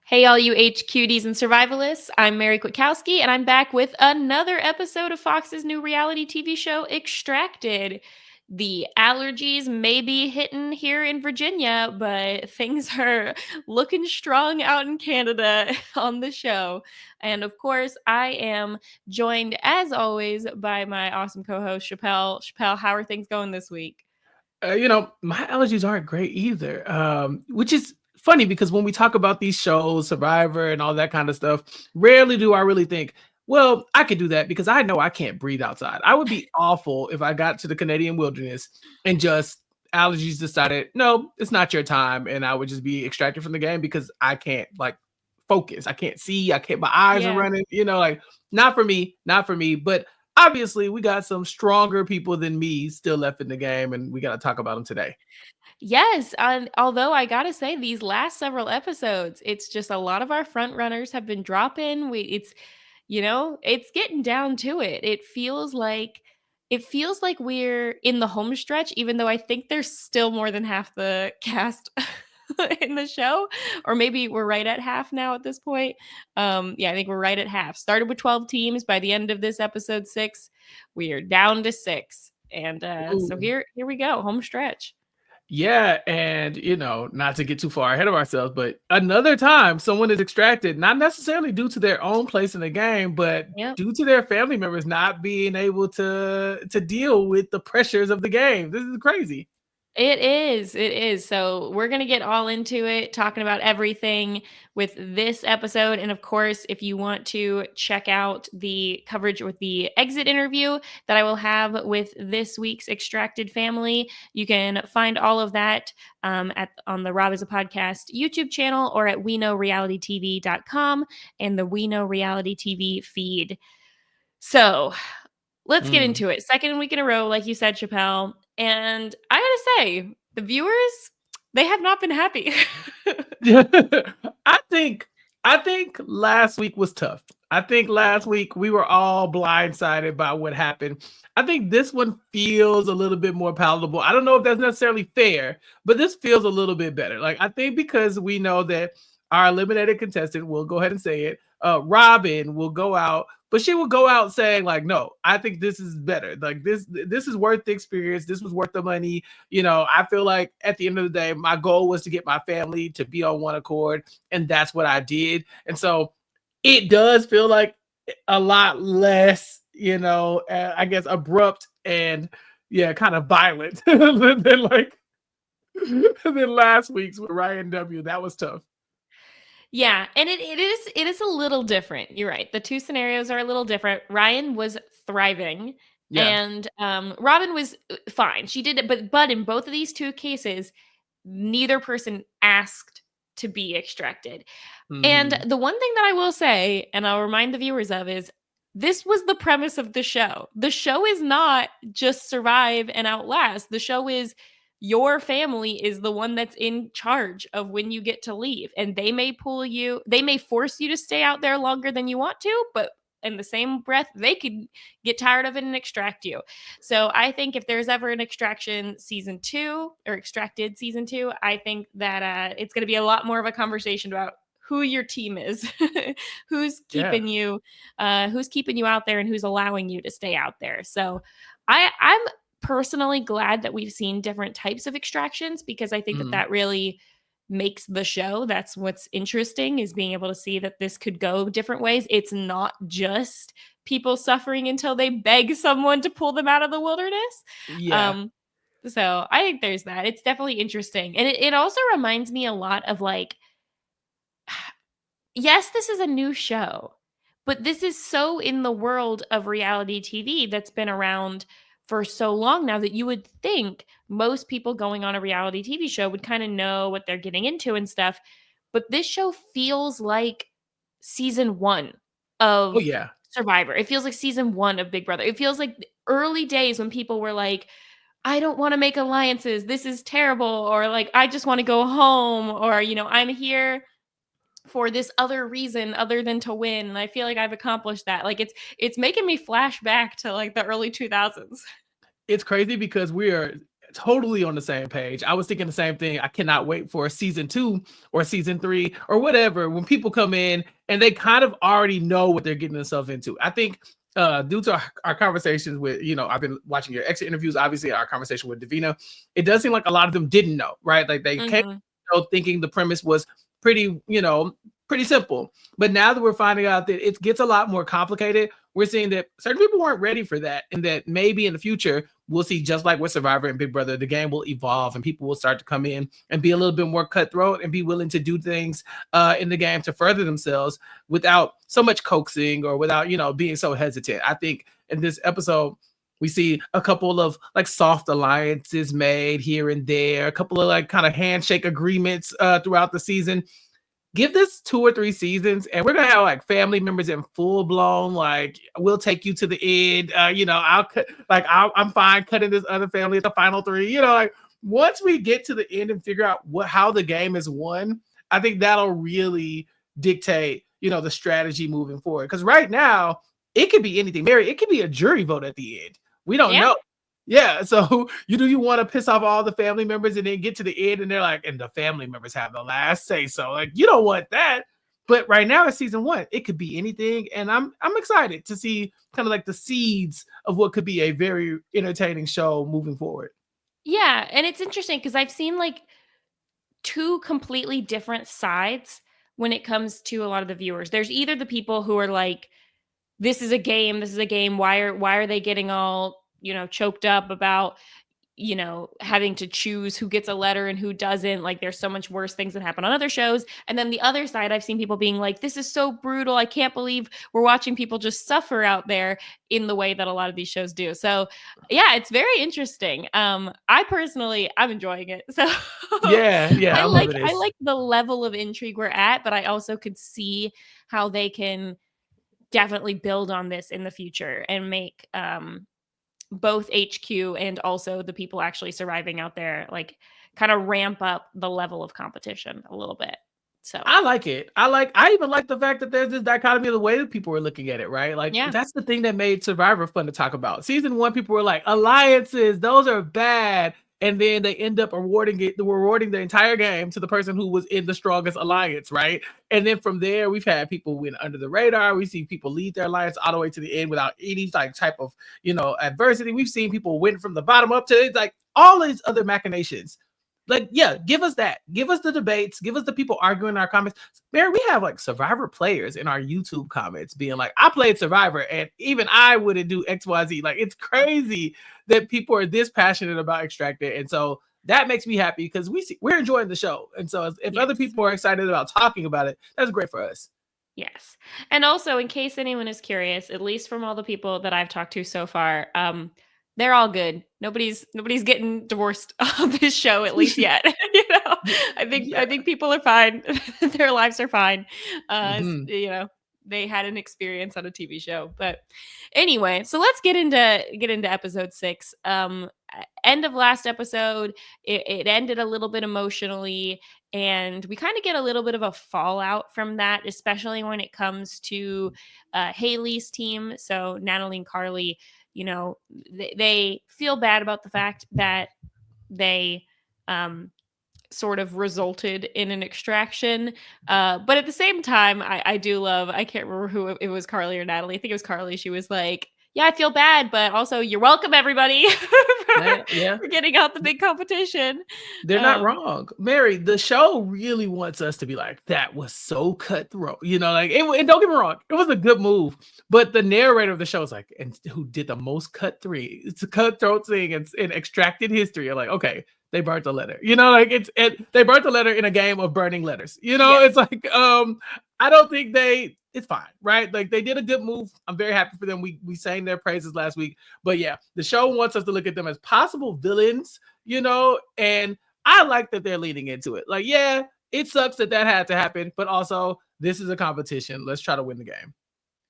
Hey, all you HQDs and survivalists. I'm Mary Kwiatkowski, and I'm back with another episode of Fox's new reality TV show, Extracted. The allergies may be hitting here in Virginia, but things are looking strong out in Canada on the show. And of course, I am joined, as always, by my awesome co host, Chappell. Chappell, how are things going this week? My allergies aren't great either, which is funny because when we talk about these shows, Survivor and all that kind of stuff, rarely do I really think, well, I could do that because I know I can't breathe outside. I would be awful if I got to the Canadian wilderness and just allergies decided, no, it's not your time. And I would just be extracted from the game because I can't like focus. I can't see. I can't, my eyes are Yeah. running, like not for me, not for me. But obviously we got some stronger people than me still left in the game, and we got to talk about them today. Yes, and although I gotta say, these last several episodes, it's just a lot of our front runners have been dropping. It's getting down to it. It feels like we're in the home stretch, even though I think there's still more than half the cast in the show, or maybe we're right at half now at this point. Yeah, I think we're right at half. Started with 12 teams. By the end of this episode 6, we are down to 6, and so Ooh. here we go, home stretch. Yeah, and not to get too far ahead of ourselves, but another time someone is extracted, not necessarily due to their own place in the game, but Yep. due to their family members not being able to deal with the pressures of the game. This is crazy. It is. It is. So we're going to get all into it, talking about everything with this episode. And of course, if you want to check out the coverage with the exit interview that I will have with this week's Extracted family, you can find all of that on the Rob is a Podcast YouTube channel or at WeKnowRealityTV.com and the We Know Reality TV feed. So let's get Mm. into it. Second week in a row, like you said, Chappelle. And I gotta say, the viewers, they have not been happy. I think I think last week was tough. I think last week we were all blindsided by what happened. I think this one feels a little bit more palatable. I don't know if that's necessarily fair, but this feels a little bit better. Like I think because we know that our eliminated contestant, will go ahead and say it, Robin will go out, but she will go out saying like, no, I think this is better. Like this is worth the experience. This was worth the money. I feel like at the end of the day, my goal was to get my family to be on one accord, and that's what I did. And so it does feel like a lot less, I guess abrupt and yeah, kind of violent than like than last week's with Ryan W. That was tough. Yeah, and it is a little different. You're right. The two scenarios are a little different. Ryan was thriving Yeah. and Robin was fine. She did it, but in both of these two cases, neither person asked to be extracted. And Mhm. the one thing that I will say, and I'll remind the viewers of, is this was the premise of the show. The show is not just survive and outlast. The show is your family is the one that's in charge of when you get to leave. And they may force you to stay out there longer than you want to, but in the same breath, they could get tired of it and extract you. So I think if there's ever an extraction season 2 or extracted season 2, I think that it's going to be a lot more of a conversation about who your team is, who's Yeah. keeping you, who's keeping you out there, and who's allowing you to stay out there. So, I'm personally glad that we've seen different types of extractions because I think that Mhm. that really makes the show. That's what's interesting is being able to see that this could go different ways. It's not just people suffering until they beg someone to pull them out of the wilderness. Yeah. Um, so I think there's that. It's definitely interesting. And it also reminds me a lot of like yes, this is a new show, but this is so in the world of reality TV that's been around for so long now that you would think most people going on a reality TV show would kind of know what they're getting into and stuff. But this show feels like season 1 Oh of yeah. Survivor. It feels like season 1 of Big Brother. It feels like the early days when people were like, I don't want to make alliances. This is terrible. Or like, I just want to go home. Or, I'm here for this other reason other than to win, and I feel like I've accomplished that. Like it's making me flash back to like the early 2000s. It's crazy because we are totally on the same page. I was thinking the same thing. I cannot wait for season 2 or season 3 or whatever, when people come in and they kind of already know what they're getting themselves into. I think due to our conversations with, I've been watching your exit interviews, obviously our conversation with Davina, it does seem like a lot of them didn't know, right? Like they came thinking the premise was pretty, pretty simple. But now that we're finding out that it gets a lot more complicated, we're seeing that certain people weren't ready for that, and that maybe in the future we'll see, just like with Survivor and Big Brother, the game will evolve and people will start to come in and be a little bit more cutthroat and be willing to do things in the game to further themselves without so much coaxing or without, being so hesitant. I think in this episode, we see a couple of like soft alliances made here and there, a couple of like kind of handshake agreements throughout the season. Give this 2 or 3 seasons and we're gonna have like family members in full blown, like, we'll take you to the end. I'll cut, like, I'm fine cutting this other family at the final 3. Like, once we get to the end and figure out how the game is won, I think that'll really dictate, the strategy moving forward. Because right now it could be anything, Mary. It could be a jury vote at the end. We don't know. Yeah, so you want to piss off all the family members and then get to the end and they're like, and the family members have the last say. So like, you don't want that. But right now it's season 1. It could be anything, and I'm excited to see kind of like the seeds of what could be a very entertaining show moving forward. Yeah, and it's interesting because I've seen like 2 completely different sides when it comes to a lot of the viewers. There's either the people who are like, this is a game, why are they getting all, choked up about, having to choose who gets a letter and who doesn't. Like, there's so much worse things that happen on other shows. And then the other side, I've seen people being like, this is so brutal. I can't believe we're watching people just suffer out there in the way that a lot of these shows do. So yeah, it's very interesting. I'm enjoying it. So Yeah, I love like the level of intrigue we're at, but I also could see how they can definitely build on this in the future and make both HQ and also the people actually surviving out there, like, kind of ramp up the level of competition a little bit. So I like it. I even like the fact that there's this dichotomy of the way that people are looking at it, right? Like, that's the thing that made Survivor fun to talk about. Season 1, people were like, alliances, those are bad. And then they end up rewarding the entire game to the person who was in the strongest alliance, right? And then from there, we've had people win under the radar. We see people lead their alliance all the way to the end without any type of, adversity. We've seen people win from the bottom up to like all these other machinations. Like, yeah, give us that. Give us the debates. Give us the people arguing in our comments. Mary, we have like Survivor players in our YouTube comments being like, I played Survivor and even I wouldn't do XYZ. Like, it's crazy that people are this passionate about Extracted. And so that makes me happy because we're enjoying the show. And so if other people are excited about talking about it, that's great for us. Yes. And also, in case anyone is curious, at least from all the people that I've talked to so far, they're all good. Nobody's getting divorced on this show, at least yet. I think people are fine. Their lives are fine. They had an experience on a TV show. But anyway, so let's get into episode 6. End of last episode, it ended a little bit emotionally, and we kind of get a little bit of a fallout from that, especially when it comes to Haley's team. So Natalie and Carly, they feel bad about the fact that they sort of resulted in an extraction. But at the same time, I do love, I can't remember who it was, Carly or Natalie. I think it was Carly. She was like, yeah, I feel bad, but also you're welcome, everybody, for getting out the big competition. They're not wrong. Mary, the show really wants us to be like, that was so cutthroat. Like, and don't get me wrong, it was a good move. But the narrator of the show is like, and who did the most it's a cutthroat thing in Extracted history. You're like, okay, they burnt the letter. Like, they burnt the letter in a game of burning letters. It's like, I don't think it's fine, right? Like, they did a good move. I'm very happy for them. We sang their praises last week. But yeah, the show wants us to look at them as possible villains, and I like that they're leaning into it. Like, yeah, it sucks that had to happen, but also this is a competition. Let's try to win the game.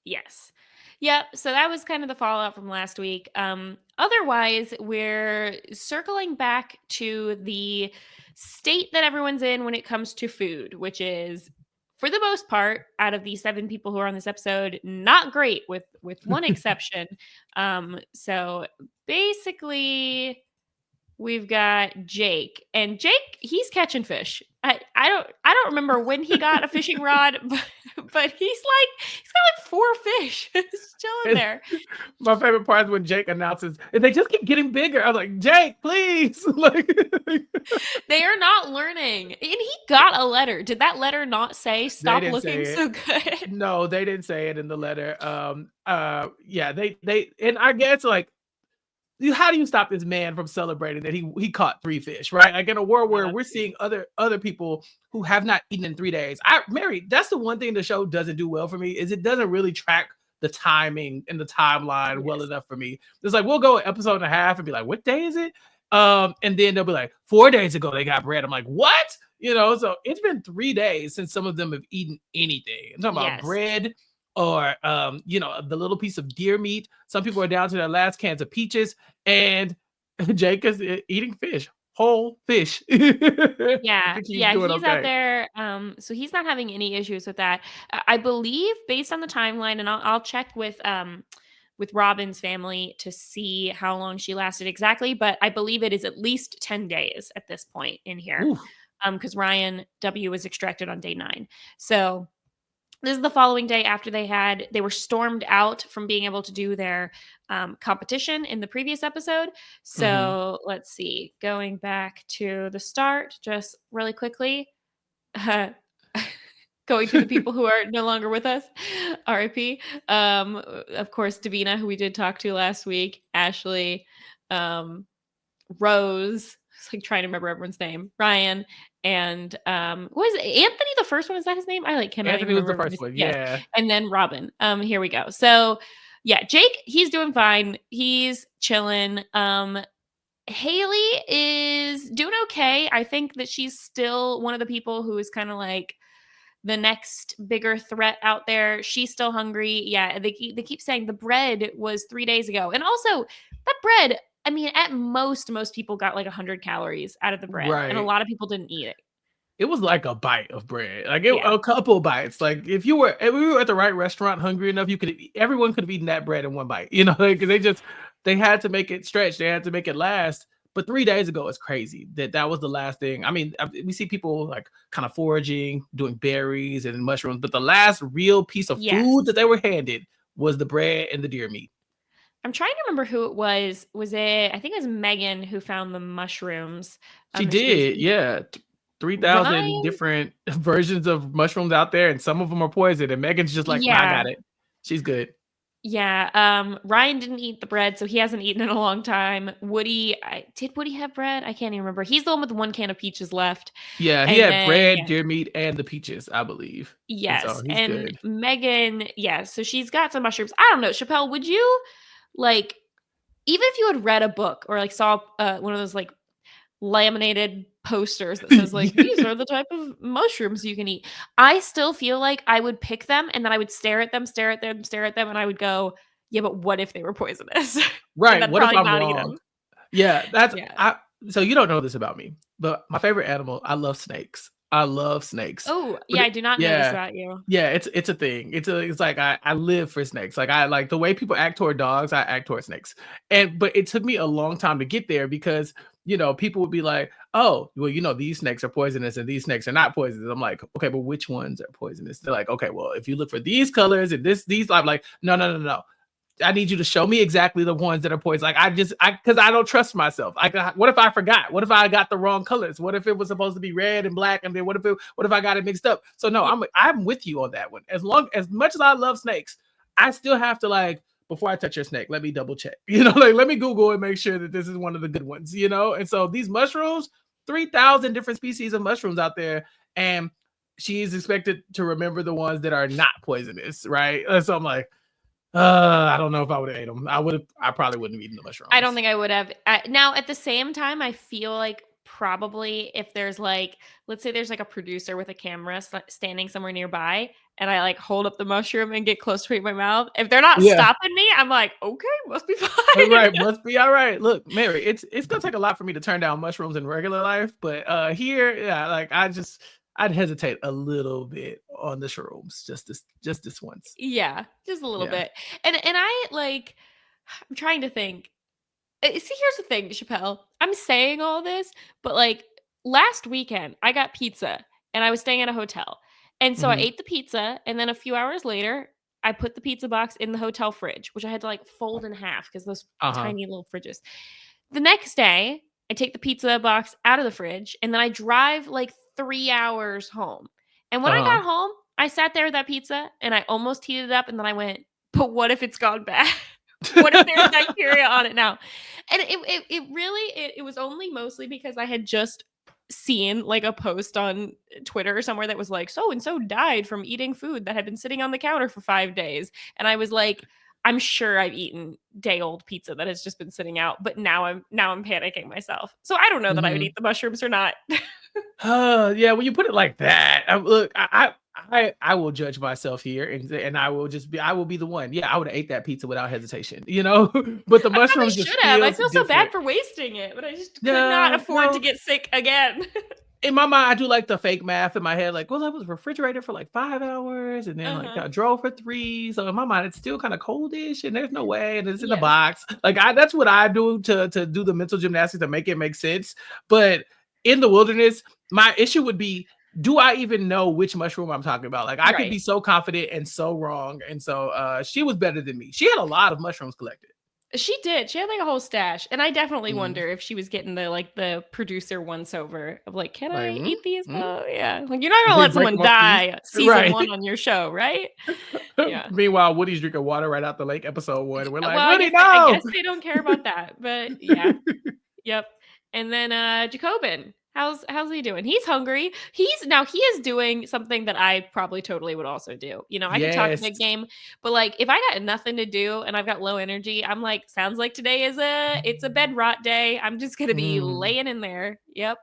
Yes. Yep. So that was kind of the fallout from last week. Otherwise, we're circling back to the state that everyone's in when it comes to food, which is, for the most part, out of the 7 people who are on this episode, not great, with one exception. So basically, we've got Jake, and Jake, he's catching fish. I don't remember when he got a fishing rod, but he's got like 4 fish just chilling And there. my favorite part is when Jake announces, and they just keep getting bigger. I was like, Jake, please. Like, They are not learning. And he got a letter. Did that letter not say they stop didn't say looking it. so good? No, they didn't say it in the letter. Yeah, they and I guess like, how do you stop this man from celebrating that he caught 3 fish, right? Like in a world Yeah, where that's we're seeing other people who have not eaten in 3 days. Mary, that's the one thing the show doesn't do well for me, is it doesn't really track the timing and the timeline well yes. enough for me. It's like we'll go an episode and a half and be like, what day is it? And then they'll be like, 4 days ago they got bread. I'm like, what? So it's been 3 days since some of them have eaten anything. I'm talking about Yes. bread, or the little piece of deer meat. Some people are down to their last cans of peaches, and Jake is eating fish, whole fish. I Yeah, think he's yeah, doing he's out okay. there. So he's not having any issues with that. I believe, based on the timeline, and I'll check with Robin's family to see how long she lasted exactly, but I believe it is at least 10 days at this point in here. Ooh. Because Ryan W was extracted on day 9. So this is the following day after they were stormed out from being able to do their competition in the previous episode. Mm-hmm. So let's see, going back to the start just really quickly. uh, Going to the people who are no longer with us, RIP. Of course, Davina, who we did talk to last week, Ashley, um, Rose. It's like trying to remember everyone's name. Ryan, and what is it? Anthony? The first one, is that his name? I cannot even Anthony was remember the first everybody's. one. Yes, Yeah. and then Robin. Here we go. So yeah, Jake, he's doing fine. He's chilling. Haley is doing okay. I think that she's still one of the people who is kind of like the next bigger threat out there. She's still hungry. Yeah, they keep saying the bread was 3 days ago. And also, that bread, I mean, at most people got like 100 calories out of the bread, and a Right. lot of people didn't eat it. It was like a bite of bread, like Yeah. a couple bites. Like if we were at the right restaurant, hungry enough, everyone could have eaten that bread in one bite. Like they had to make it stretch, they had to make it last. But 3 days ago, it's crazy that was the last thing. I mean, we see people like kind of foraging, doing berries and mushrooms, but the last real piece of Yes. food that they were handed was the bread and the deer meat. I'm trying to remember who it was. Was it, I think it was Megan who found the mushrooms. She That she was did, eating. yeah. 3,000 Ryan? different versions of mushrooms out there, and some of them are poison. And Megan's just like, "Nah, I Yeah. got it. She's good." Yeah, Ryan didn't eat the bread, so he hasn't eaten in a long time. Did Woody have bread? I can't even remember. He's the one with the 1 can of peaches left. Yeah, he And had then, bread, yeah, deer meat, and the peaches, I believe. And so yes, he's and good. Megan, yeah, so she's got some mushrooms. I don't know, Chappell, would you, like, even if you had read a book or, like, saw, one of those, like, laminated posters that says, like, "These are the type of mushrooms you can eat," I still feel like I would pick them, and then I would stare at them, stare at them, stare at them, and I would go, "Yeah, but what if they were poisonous?" And Right, then what if probably I'm not eat wrong? them. Yeah, that's Yeah. I so you don't know this about me, but my favorite animal, I love snakes. I love snakes. Oh, But yeah, I do not know this yeah. about you. Yeah, it's a thing. It's like I live for snakes. Like I like the way people act toward dogs, I act toward snakes. But it took me a long time to get there because people would be like, "Oh, well, these snakes are poisonous and these snakes are not poisonous." I'm like, "Okay, but which ones are poisonous?" They're like, "Okay, well, if you look for these colors and these," I'm like, "No, no, no, no. I need you to show me exactly the ones that are poison." Like because I don't trust myself. What if I forgot? What if I got the wrong colors? What if it was supposed to be red and black, and then what if I got it mixed up? So no, Yeah. I'm with you on that one. As much as I love snakes, I still have to, like, before I touch your snake, let me double check. Like, let me Google and make sure that this is one of the good ones. And so these mushrooms, 3,000 different species of mushrooms out there, and she is expected to remember the ones that are not poisonous, right? So I'm like, I don't know if I would have ate them. I probably wouldn't have eaten the I don't mushrooms. think I would have. Now, at the same time, I feel like probably if there's like, let's say there's like a producer with a camera standing somewhere nearby, and I like hold up the mushroom and get close to it in my mouth. If they're not Yeah. stopping me, I'm like, okay, must be All fine. right, must be all right. Look, Mary, it's gonna take a lot for me to turn down mushrooms in regular life, but here, yeah, like I'd hesitate a little bit on the shrooms just this once. Yeah, just a little Yeah. bit. And I like, I'm trying to think. See, here's the thing, Chappelle. I'm saying all this, but like last weekend I got pizza and I was staying at a hotel. And so I Mhm. ate the pizza and then a few hours later I put the pizza box in the hotel fridge, which I had to like fold in half because those Uh-huh. tiny little fridges. The next day, I take the pizza box out of the fridge and then I drive like 3 hours home. And when I Uh-huh. got home, I sat there with that pizza and I almost heated it up and then I went, "But what if it's gone bad? What if there's bacteria on it now?" And it really it was only mostly because I had just seen like a post on Twitter or somewhere that was like, "So and so died from eating food that had been sitting on the counter for 5 days." And I was like, I'm sure I've eaten day old pizza that has just been sitting out, but now I'm panicking myself. So I don't know that I would Mhm. eat the mushrooms or not. Yeah, when you put it like that, look, I will judge myself here, and I will be the one. Yeah, I would have ate that pizza without hesitation, you know. But the I probably mushrooms just should have. I feels feel so bad different. for wasting it, but I just could not Yeah, afford to no. get sick again. In my mind, I do like the fake math in my head, like, well, I was refrigerated for like 5 hours, and then like Uh-huh. I drove for 3. So in my mind, it's still kind of coldish, and there's no way, and it's in the Yes. box. Like that's what I do to do the mental gymnastics to make it make sense. But in the wilderness, my issue would be, do I even know which mushroom I'm talking about? Like I could Right. be so confident and so wrong. And so she was better than me. She had a lot of mushrooms collected. She did. She had like a whole stash. And I definitely Mhm. wonder if she was getting the producer once over of like, can Like, I eat these mm? though? Yeah. Like you're not gonna They let break someone them off piece. die season Right. one on your show, right? Yeah. Meanwhile, Woody's drinking water right out the lake, episode 1. And we're like, Well, Woody, I no. guess they don't care about that, but yeah. Yep. And then Jacobin, how's he doing? He's hungry. He is doing something that I probably totally would also do. You know, I could talk a Yes. big game, but like if I got nothing to do and I've got low energy, I'm like, sounds like today is it's a bed rot day. I'm just gonna be Mm. laying in there. Yep.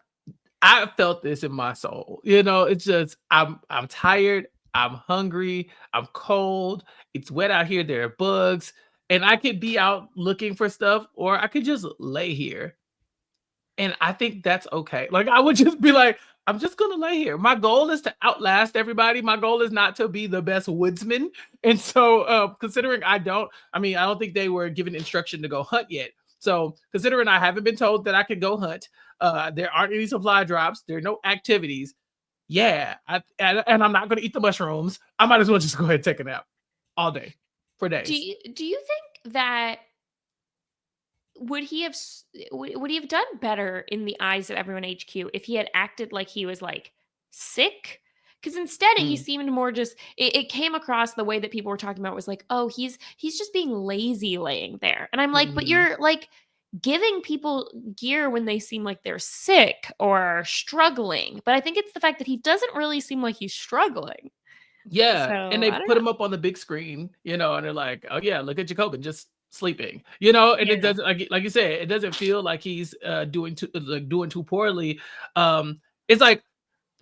I felt this in my soul. You know, it's just I'm tired, I'm hungry, I'm cold, it's wet out here, there are bugs, and I could be out looking for stuff, or I could just lay here. And I think that's okay. Like I would just be like, I'm just gonna lay here. My goal is to outlast everybody. My goal is not to be the best woodsman. And so considering I don't think they were given instruction to go hunt yet. So considering I haven't been told that I could go hunt, there aren't any supply drops, there are no activities. Yeah, and I'm not gonna eat the mushrooms. I might as well just go ahead and take a nap all day for days. Do you think that would he have done better in the eyes of everyone HQ if he had acted like he was like sick? Because instead he Mm, seemed more just it came across the way that people were talking about was like, oh, he's just being lazy laying there. And I'm like, but mhm. you're like giving people gear when they seem like they're sick or struggling. But I think it's the fact that he doesn't really seem like he's struggling. Yeah, and So they I don't put know. him up on the big screen, you know, and they're like, "Oh yeah, look at Jacobin just sleeping," you know, and it Yeah. doesn't like you said, it doesn't feel like he's doing too poorly. It's like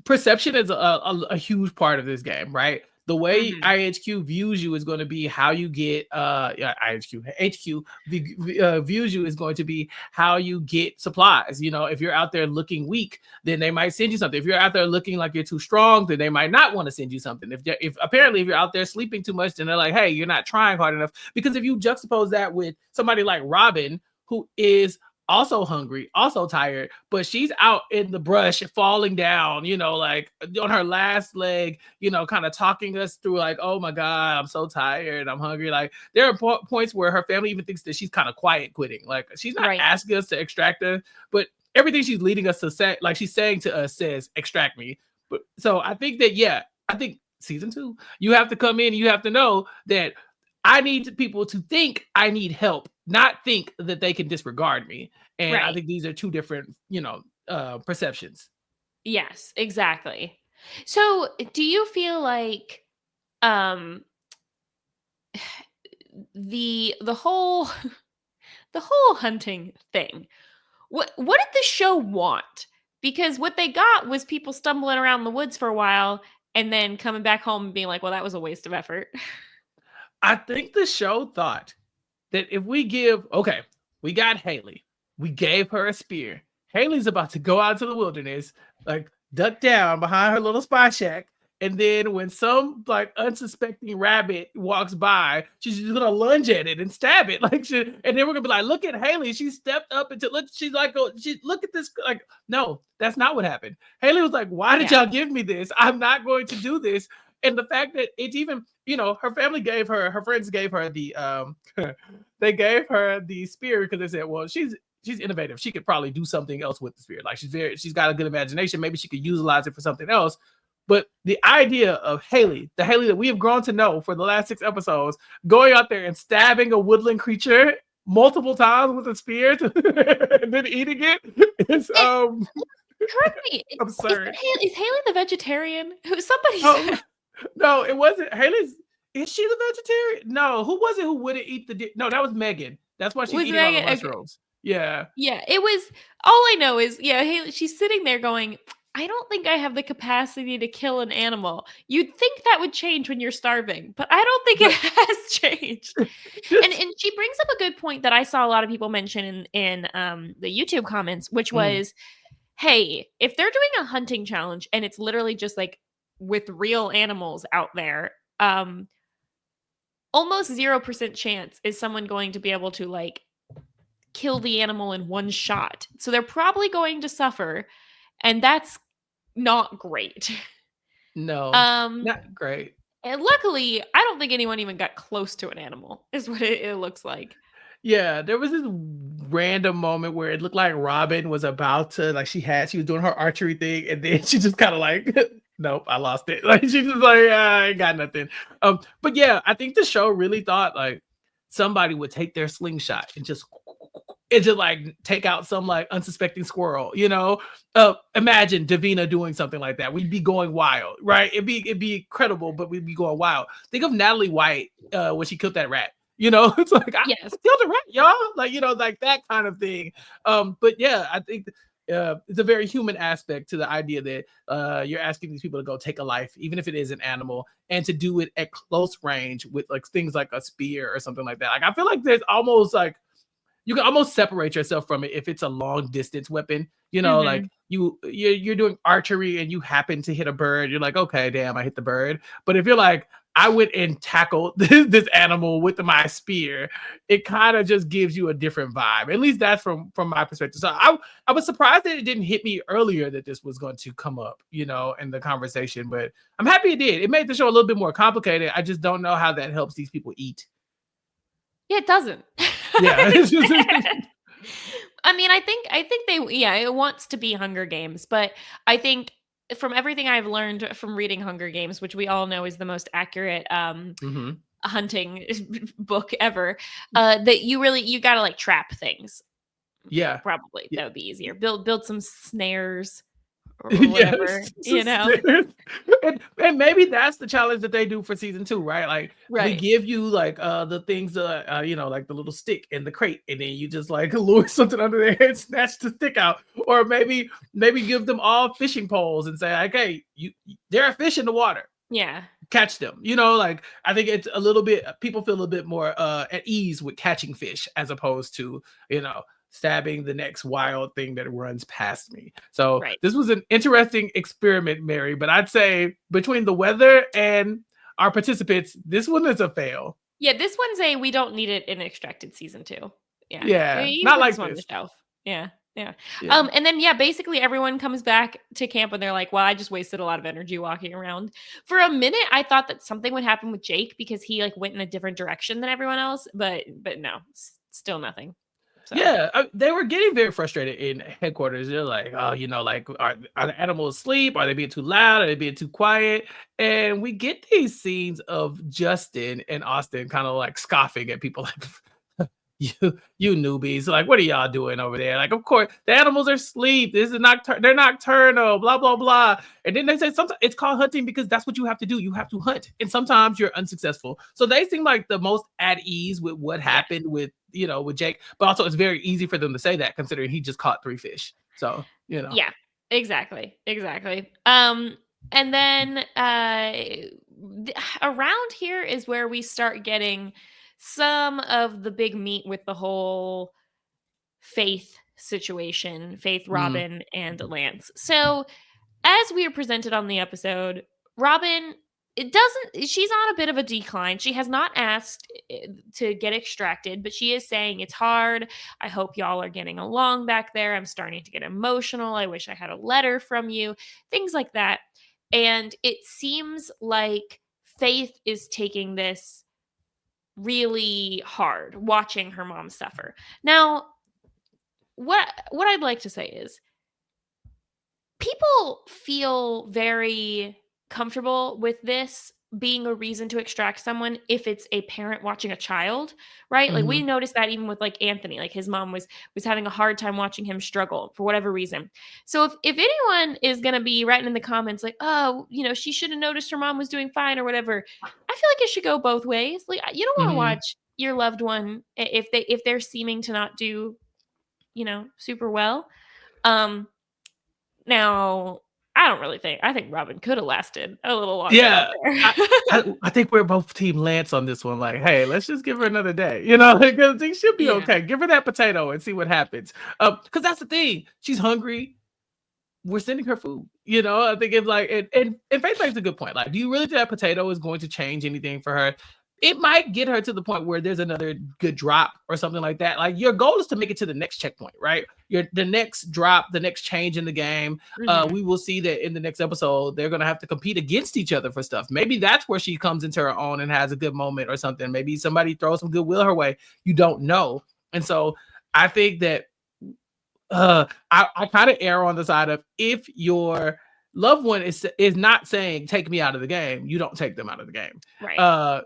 perception is a huge part of this game, right? The way Hmm. IHQ views you is going to be how you get yeah, IHQ HQ views you is going to be how you get supplies. You know, if you're out there looking weak, then they might send you something. If you're out there looking like you're too strong, then they might not want to send you something. If apparently if you're out there sleeping too much, then they're like, hey, you're not trying hard enough. Because if you juxtapose that with somebody like Robin, who is also hungry, also tired, but she's out in the brush falling down, you know, like on her last leg, you know, kind of talking us through like, oh my God, I'm so tired, I'm hungry. Like there are points where her family even thinks that she's kind of quiet quitting. Like she's not Right. asking us to extract her, but everything she's leading us to say, like she's saying to us says, extract me. But so I think that, yeah, I think season 2, you have to come in, you have to know that I need people to think I need help, not think that they can disregard me. And I Right. think these are two different, perceptions. Yes, exactly. So, do you feel like um the whole the whole hunting thing. What did the show want? Because what they got was people stumbling around the woods for a while and then coming back home and being like, "Well, that was a waste of effort." I think the show thought that if we got Haley, we gave her a spear. Haley's about to go out to the wilderness, like duck down behind her little spy shack And then when some like unsuspecting rabbit walks by, she's just gonna lunge at it and stab it. Like and then we're gonna be like, look at Haley. She stepped up and she's like, oh, look at this. Like, no, that's not what happened. Haley was like, why did y'all give me this? I'm not going to do this. And the fact that it's even, her family her friends gave her the they gave her the spear because they said, well, she's innovative. She could probably do something else with the spear. Like she's got a good imagination. Maybe she could utilize it for something else. But the idea of Haley, the Haley that we have grown to know for the last 6 episodes, going out there and stabbing a woodland creature multiple times with a spear and then eating it is correct me. Absurd. Is Haley the vegetarian? Somebody said. No, it wasn't. Is she the vegetarian? No, who was it who wouldn't eat the No, that was Megan. That's why she's eating all the mushrooms. Yeah. Yeah, it was. All I know is, Haley, she's sitting there going, I don't think I have the capacity to kill an animal. You'd think that would change when you're starving, but I don't think it has changed. and she brings up a good point that I saw a lot of people mention in the YouTube comments, which was, hey, if they're doing a hunting challenge and it's literally just like with real animals out there, almost 0% chance is someone going to be able to like kill the animal in one shot. So they're probably going to suffer, and that's not great. No, not great. And luckily, I don't think anyone even got close to an animal, is what it looks like. Yeah, there was this random moment where it looked like Robin was about to, like, she was doing her archery thing, and then she just kind of like, nope, I lost it. Like, she just like, I ain't got nothing. But yeah, I think the show really thought like somebody would take their slingshot and just like take out some like unsuspecting squirrel, imagine Davina doing something like that. We'd be going wild, right? It'd be incredible, but we'd be going wild. Think of Natalie White when she killed that rat. It's like, I killed a rat, y'all. Like, like that kind of thing. But yeah, I think it's a very human aspect to the idea that you're asking these people to go take a life, even if it is an animal, and to do it at close range with like things like a spear or something like that. Like, I feel like there's almost like, you can almost separate yourself from it if it's a long distance weapon. Like you're doing archery and you happen to hit a bird. You're like, okay, damn, I hit the bird. But if you're like, I went and tackled this animal with my spear, it kind of just gives you a different vibe. At least that's from my perspective. So I was surprised that it didn't hit me earlier that this was going to come up, in the conversation. But I'm happy it did. It made the show a little bit more complicated. I just don't know how that helps these people eat. Yeah, it doesn't. Yeah. I mean, I think it wants to be Hunger Games, but I think from everything I've learned from reading Hunger Games, which we all know is the most accurate hunting book ever, that you gotta like trap things. Yeah, probably that would be easier. Build some snares or whatever, and maybe that's the challenge that they do for season 2, right? Like, we give you like the things like the little stick in the crate, and then you just like lure something under their head, snatch the stick out, or maybe give them all fishing poles and say, like, hey, there are fish in the water, catch them. Like, I think it's a little bit, people feel a little bit more at ease with catching fish as opposed to stabbing the next wild thing that runs past me. So this was an interesting experiment, Mary, but I'd say between the weather and our participants, this one is a fail. Yeah, this one's we don't need it in Extracted season 2. Yeah, not like this. On the shelf. Yeah. And then basically everyone comes back to camp and they're like, well, I just wasted a lot of energy walking around. For a minute, I thought that something would happen with Jake because he like went in a different direction than everyone else, but no, still nothing. So. Yeah, they were getting very frustrated in headquarters. They're like, oh, like, are the animals asleep? Are they being too loud? Are they being too quiet? And we get these scenes of Justin and Austin kind of like scoffing at people like, you newbies, like, what are y'all doing over there? Like, of course, the animals are asleep. This is they're nocturnal, blah, blah, blah. And then they say sometimes it's called hunting because that's what you have to do. You have to hunt. And sometimes you're unsuccessful. So they seem like the most at ease with what happened with Jake. But also it's very easy for them to say that considering he just caught 3 fish. So, Yeah, exactly. And then around here is where we start getting some of the big meat with the whole Faith situation, Faith, Robin, and Lance. So as we are presented on the episode, Robin, she's on a bit of a decline. She has not asked to get extracted, but she is saying it's hard. I hope y'all are getting along back there. I'm starting to get emotional. I wish I had a letter from you. Things like that. And it seems like Faith is taking this really hard, watching her mom suffer. Now, what I'd like to say is people feel very comfortable with this being a reason to extract someone if it's a parent watching a child, right? Like we Mhm. noticed that even with like Anthony, like his mom was having a hard time watching him struggle for whatever reason. So if anyone is going to be writing in the comments like, "Oh, she should have noticed her mom was doing fine or whatever." I feel like it should go both ways. Like you don't want to Mhm. watch your loved one if they're seeming to not do, super well. Um Now, I think Robin could have lasted a little longer out Yeah, there. I think we're both team Lance on this one. Like, hey, let's just give her another day. You know, because things should be Yeah. okay. Give her that potato and see what happens. Because that's the thing. She's hungry. We're sending her food. I think it's like, and Faith makes a good point. Like, do you really think that potato is going to change anything for her? It might get her to the point where there's another good drop or something like that. Like, your goal is to make it to the next checkpoint, right? The next drop, the next change in the game. Mhm. We will see that in the next episode, they're gonna have to compete against each other for stuff. Maybe that's where she comes into her own and has a good moment or something. Maybe somebody throws some goodwill her way. You don't know. And so I think that I kind of err on the side of, if your loved one is not saying take me out of the game, you don't take them out of the game. Right.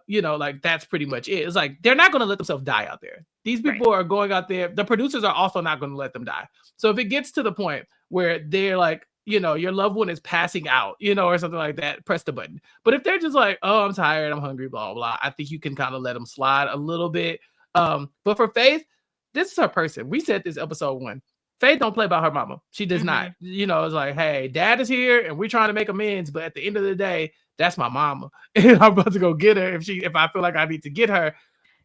Like that's pretty much it. It's like they're not going to let themselves die out there. These Right. people are going out there. The producers are also not going to let them die. So if it gets to the point where they're like, your loved one is passing out, or something like that, press the button. But if they're just like, oh, I'm tired, I'm hungry, blah blah, I think you can kind of let them slide a little bit. But for Faith, this is her person. We said this episode 1. Faith don't play about her mama. She does not. Mhm. It's like, hey, dad is here and we're trying to make amends, but at the end of the day, that's my mama. And I'm about to go get her if I feel like I need to get her.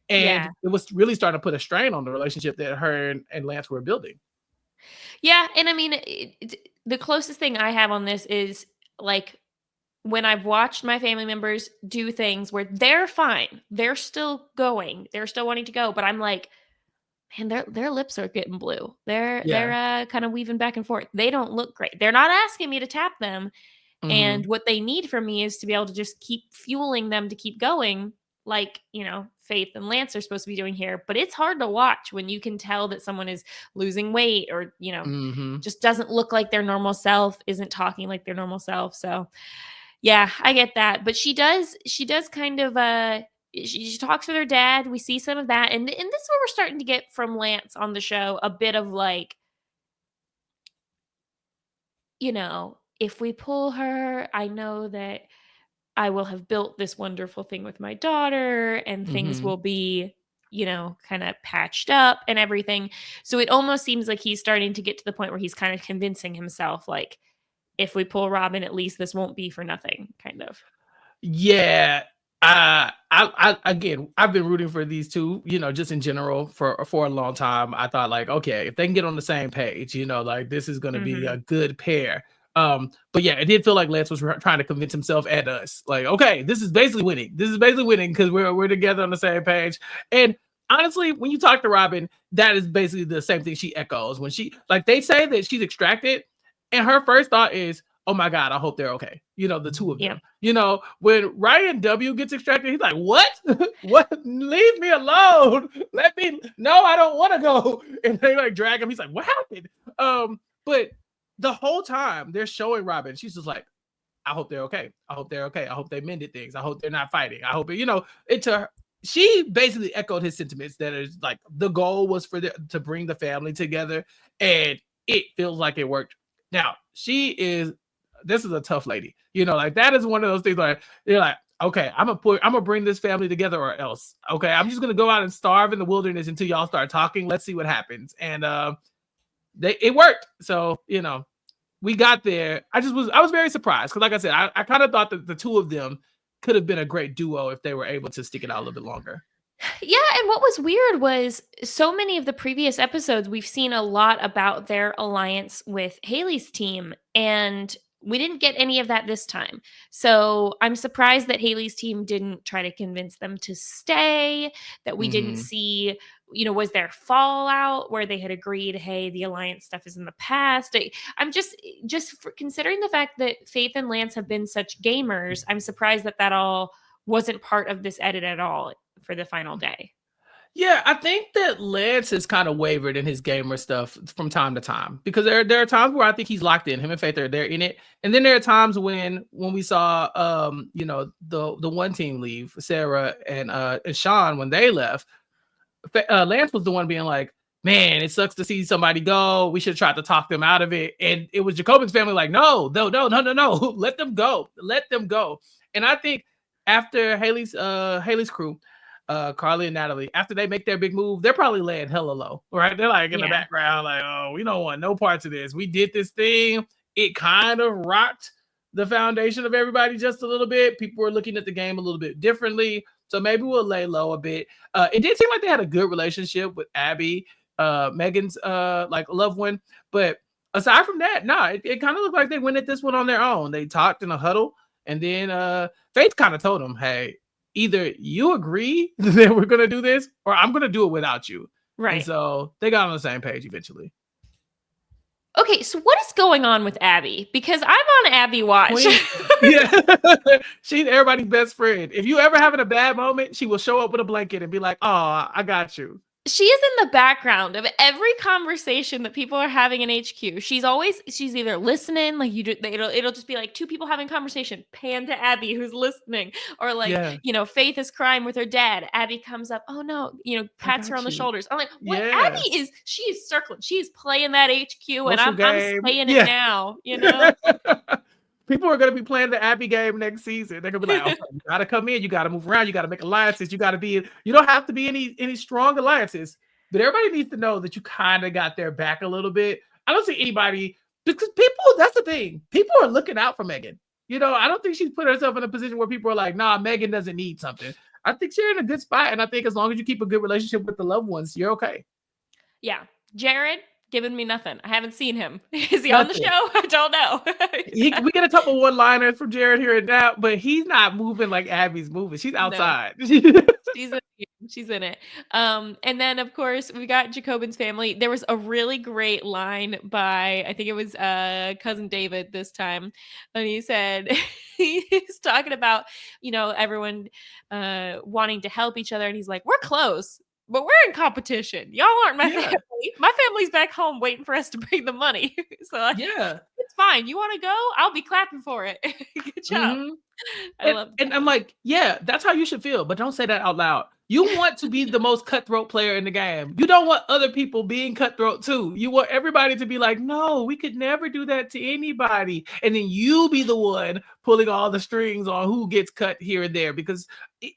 And Yeah. it was really starting to put a strain on the relationship that her and Lance were building. Yeah, and I mean, the closest thing I have on this is, like, when I've watched my family members do things where they're fine, they're still going, they're still wanting to go, but I'm like, man, their lips are getting blue. They're Yeah. kind of weaving back and forth. They don't look great. They're not asking me to tap them, Mm-hmm. and what they need from me is to be able to just keep fueling them to keep going, like, Faith and Lance are supposed to be doing here. But it's hard to watch when you can tell that someone is losing weight or, Mm-hmm. just doesn't look like their normal self, isn't talking like their normal self. So yeah, I get that. But she does kind of she talks with her dad. We see some of that. And this is what we're starting to get from Lance on the show, a bit of like, if we pull her, I know that I will have built this wonderful thing with my daughter and things Mm-hmm. will be, kind of patched up and everything. So it almost seems like he's starting to get to the point where he's kind of convincing himself, like, if we pull Robin, at least this won't be for nothing, kind of. Yeah. Again, I've been rooting for these two, just in general for a long time. I thought, like, okay, if they can get on the same page, like this is going to be Mhm. a good pair. But yeah, it did feel like Lance was trying to convince himself and us, like, okay, this is basically winning. This is basically winning because we're together on the same page. And honestly, when you talk to Robin, that is basically the same thing she echoes when they say that she's extracted, and her first thought is, oh my God, I hope they're okay. The two of Yeah. them. When Ryan W gets extracted, he's like, what? What? Leave me alone. No, I don't want to go. And they like drag him. He's like, what happened? But the whole time they're showing Robin, she's just like, I hope they're okay. I hope they're okay. I hope they mended things. I hope they're not fighting. I hope it to her. She basically echoed his sentiments that is like the goal was to bring the family together, and it feels like it worked. Now, this is a tough lady. Like that is one of those things like you're like, okay, I'm gonna bring this family together or else. Okay, I'm just gonna go out and starve in the wilderness until y'all start talking. Let's see what happens. And it worked. So, we got there. I was very surprised because, like I said, I kind of thought that the two of them could have been a great duo if they were able to stick it out a little bit longer. Yeah, and what was weird was so many of the previous episodes, we've seen a lot about their alliance with Haley's team. And We didn't get any of that this time. So I'm surprised that Haley's team didn't try to convince them to stay, that we didn't see, was there fallout where they had agreed, hey, the alliance stuff is in the past. I'm just considering the fact that Faith and Lance have been such gamers, I'm surprised that all wasn't part of this edit at all for the final day. Yeah, I think that Lance has kind of wavered in his gamer stuff from time to time, because there are times where I think he's locked in. Him and Faith are they're in it, and then there are times when we saw the one team leave, Sarah and Sean, when they left, Lance was the one being like, man, it sucks to see somebody go. We should try to talk them out of it. And it was Jacobin's family like, no, let them go, And I think after Haley's crew, Carly and Natalie, after they make their big move, they're probably laying hella low, right? They're like in the background, like, oh, we don't want no parts of this. We did this thing. It kind of rocked the foundation of everybody just a little bit. People were looking at the game a little bit differently. So maybe we'll lay low a bit. It did seem like they had a good relationship with Abby, Megan's like loved one. But aside from that, it kind of looked like they went at this one on their own. They talked in a huddle, and then Faith kind of told them, hey, either you agree that we're going to do this, or I'm going to do it without you. Right. And so they got on the same page eventually. Okay, so what is going on with Abby? Because I'm on Abby watch. Yeah. She's everybody's best friend. If you ever having a bad moment, she will show up with a blanket and be like, oh, I got you. She is in the background of every conversation that people are having in HQ. She's either listening, like it'll just be like two people having conversation, pan to Abby who's listening, or like, Faith is crying with her dad. Abby comes up, oh no, pats her on the shoulders. I'm like, what? Yeah. She is circling. She's playing that HQ, and I'm playing it now, People are going to be playing the Abby game next season. They're going to be like, oh, you got to come in. You got to move around. You got to make alliances. You don't have to be any strong alliances, but everybody needs to know that you kind of got their back a little bit. I don't see anybody, because that's the thing. People are looking out for Megan. I don't think she's put herself in a position where people are like, nah, Megan doesn't need something. I think she's in a good spot. And I think as long as you keep a good relationship with the loved ones, you're okay. Yeah. Jared, giving me nothing. I haven't seen him. Is he on the show? I don't know. We get a couple one-liners from Jared here and now, but he's not moving like Abby's moving. She's outside. No. She's in it. And then of course we got Jacobin's family. There was a really great line by, I think it was cousin David this time, and he said he's talking about everyone wanting to help each other, and he's like, we're close, but we're in competition. Y'all aren't my family. My family's back home waiting for us to bring the money. So it's fine. You want to go? I'll be clapping for it. Good job. Mm-hmm. I love that. And I'm like, yeah, that's how you should feel, but don't say that out loud. You want to be the most cutthroat player in the game. You don't want other people being cutthroat too. You want everybody to be like, no, we could never do that to anybody. And then you be the one pulling all the strings on who gets cut here and there, because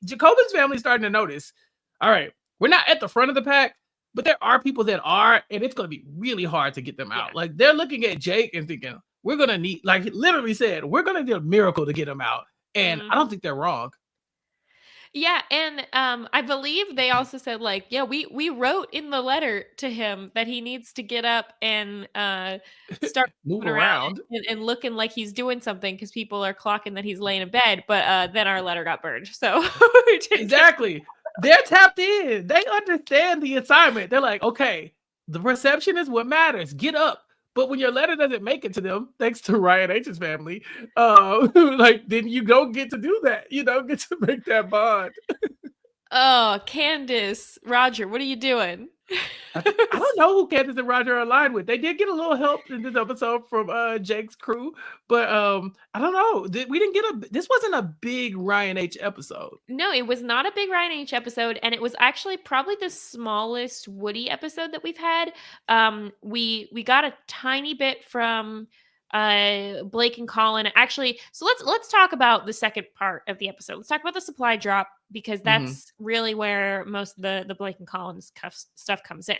Jacobin's family is starting to notice, all right, we're not at the front of the pack, but there are people that are, and it's going to be really hard to get them out. Yeah. Like, they're looking at Jake and thinking, we're going to need, like, he literally said, we're going to do a miracle to get him out. And I don't think they're wrong. Yeah, and I believe they also said, like, yeah, we wrote in the letter to him that he needs to get up and start moving around and looking like he's doing something, because people are clocking that he's laying in bed. But then our letter got burned. So exactly. They're tapped in. They understand the assignment. They're like, okay, the reception is what matters. Get up. But when your letter doesn't make it to them, thanks to Ryan H's family, then you don't get to do that. You don't get to make that bond. Oh, Candace, Roger, what are you doing? I don't know who Candace and Roger are aligned with. They did get a little help in this episode from Jake's crew, but I don't know. We didn't get this wasn't a big Ryan H episode. No, it was not a big Ryan H episode, and it was actually probably the smallest Woody episode that we've had. We got a tiny bit from Blake and Colin. Actually, so let's talk about the second part of the episode. Let's talk about the supply drop, because that's really where most of the Blake and Colin stuff comes in.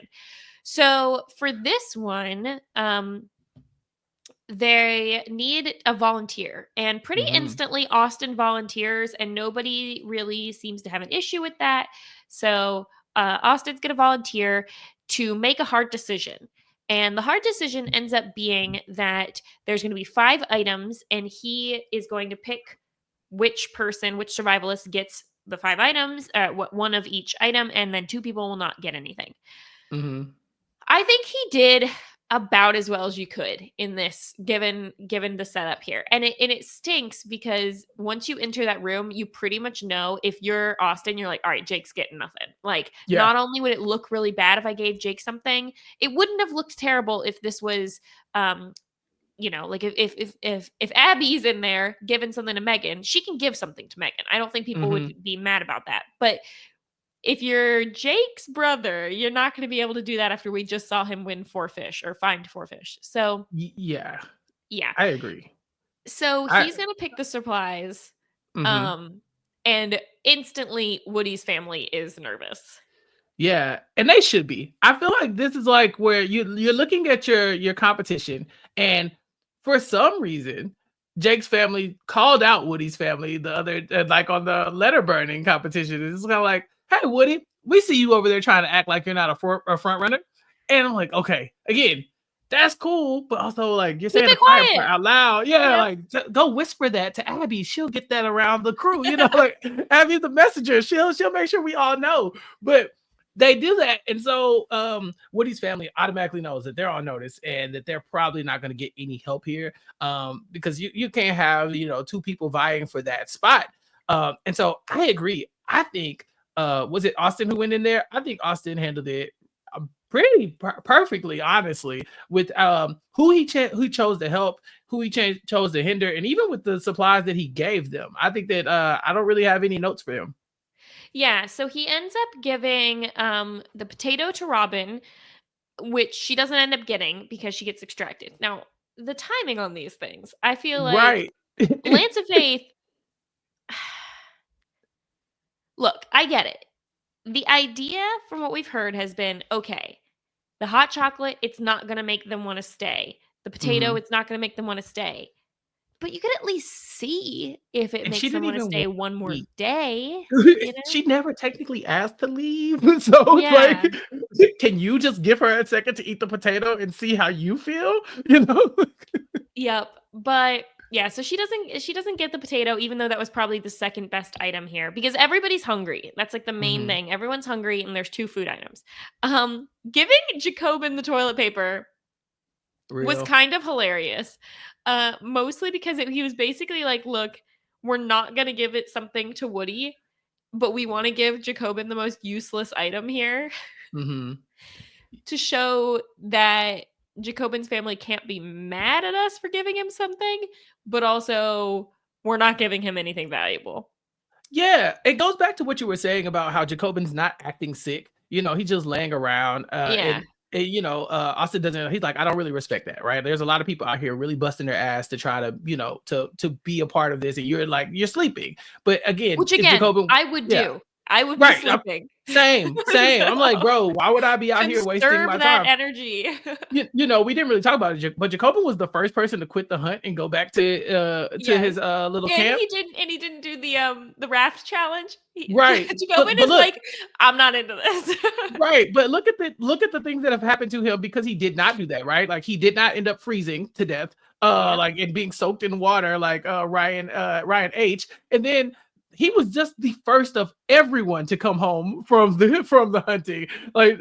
So for this one, they need a volunteer, and pretty instantly Austin volunteers, and nobody really seems to have an issue with that. So Austin's going to volunteer to make a hard decision. And the hard decision ends up being that there's going to be 5 items, and he is going to pick which survivalist gets the 5 items, one of each item, and then 2 people will not get anything. Mm-hmm. I think he did about as well as you could in this, given the setup here. And it stinks because once you enter that room, you pretty much know, if you're Austin, you're like, all right, Jake's getting nothing. Like, Yeah. not only would it look really bad if I gave Jake something, it wouldn't have looked terrible if this was like if Abby's in there giving something to Megan, she can give something to Megan. I don't think people Mm-hmm. would be mad about that. But if you're Jake's brother, you're not going to be able to do that after we just saw him win 4 fish or find 4 fish. So, Yeah, yeah. I agree. So he's going to pick the supplies. Mm-hmm. And instantly Woody's family is nervous. Yeah, and they should be. I feel like this is like where you're looking at your competition, and for some reason, Jake's family called out Woody's family the other like on the letter burning competition. It's kind of like, hey Woody, we see you over there trying to act like you're not a front runner, and I'm like, okay, again, that's cool, but also like you're Keep saying the it fire part quiet. out loud. Yeah, Yep. like go whisper that to Abby. She'll get that around the crew. Like Abby's the messenger. She'll make sure we all know, but they do that, and so Woody's family automatically knows that they're on notice and that they're probably not going to get any help here, because you can't have 2 people vying for that spot. And so I agree. I think was it Austin who went in there? I think Austin handled it pretty perfectly, honestly, with who he chose to help, who he chose to hinder, and even with the supplies that he gave them. I think that I don't really have any notes for him. Yeah, so he ends up giving the potato to Robin, which she doesn't end up getting because she gets extracted. Now, the timing on these things, I feel like Right. Lance of Faith. Look, I get it. The idea from what we've heard has been, okay, the hot chocolate, it's not going to make them want to stay. The potato, Mhm. it's not going to make them want to stay. But you could at least see if it And she makes them didn't want to even stay want one to more eat. day, She never technically asked to leave. So it's like, Yeah. can you just give her a second to eat the potato and see how you feel? You know? Yep. But yeah, so she doesn't get the potato, even though that was probably the second best item here, because everybody's hungry. That's like the main Mhm. thing. Everyone's hungry and there's 2 food items. Giving Jacobin the toilet paper was Real. kind of hilarious. Mostly because he was basically like, look, we're not gonna give it something to Woody, but we want to give Jacobin the most useless item here Mhm. to show that Jacobin's family can't be mad at us for giving him something, but also we're not giving him anything valuable. Yeah, it goes back to what you were saying about how Jacobin's not acting sick. He's just laying around. Yeah. Austin doesn't. He's like, I don't really respect that, right? There's a lot of people out here really busting their ass to try to, to be a part of this, and you're like, you're sleeping. But again, Which if again, Jacobin, I would yeah, do. I would be right, sleeping. same. I'm like, So, bro, why would I be out here wasting conserve my that time? energy. We didn't really talk about it, but Jacobin was the first person to quit the hunt and go back to Yes. his little And camp. he didn't do the raft challenge. Right, Jacobin but is look, like, I'm not into this. right, but look at the things that have happened to him because he did not do that, right? Like he did not end up freezing to death, Yeah. like and being soaked in water, like Ryan H. And then he was just the first of everyone to come home from the hunting. Like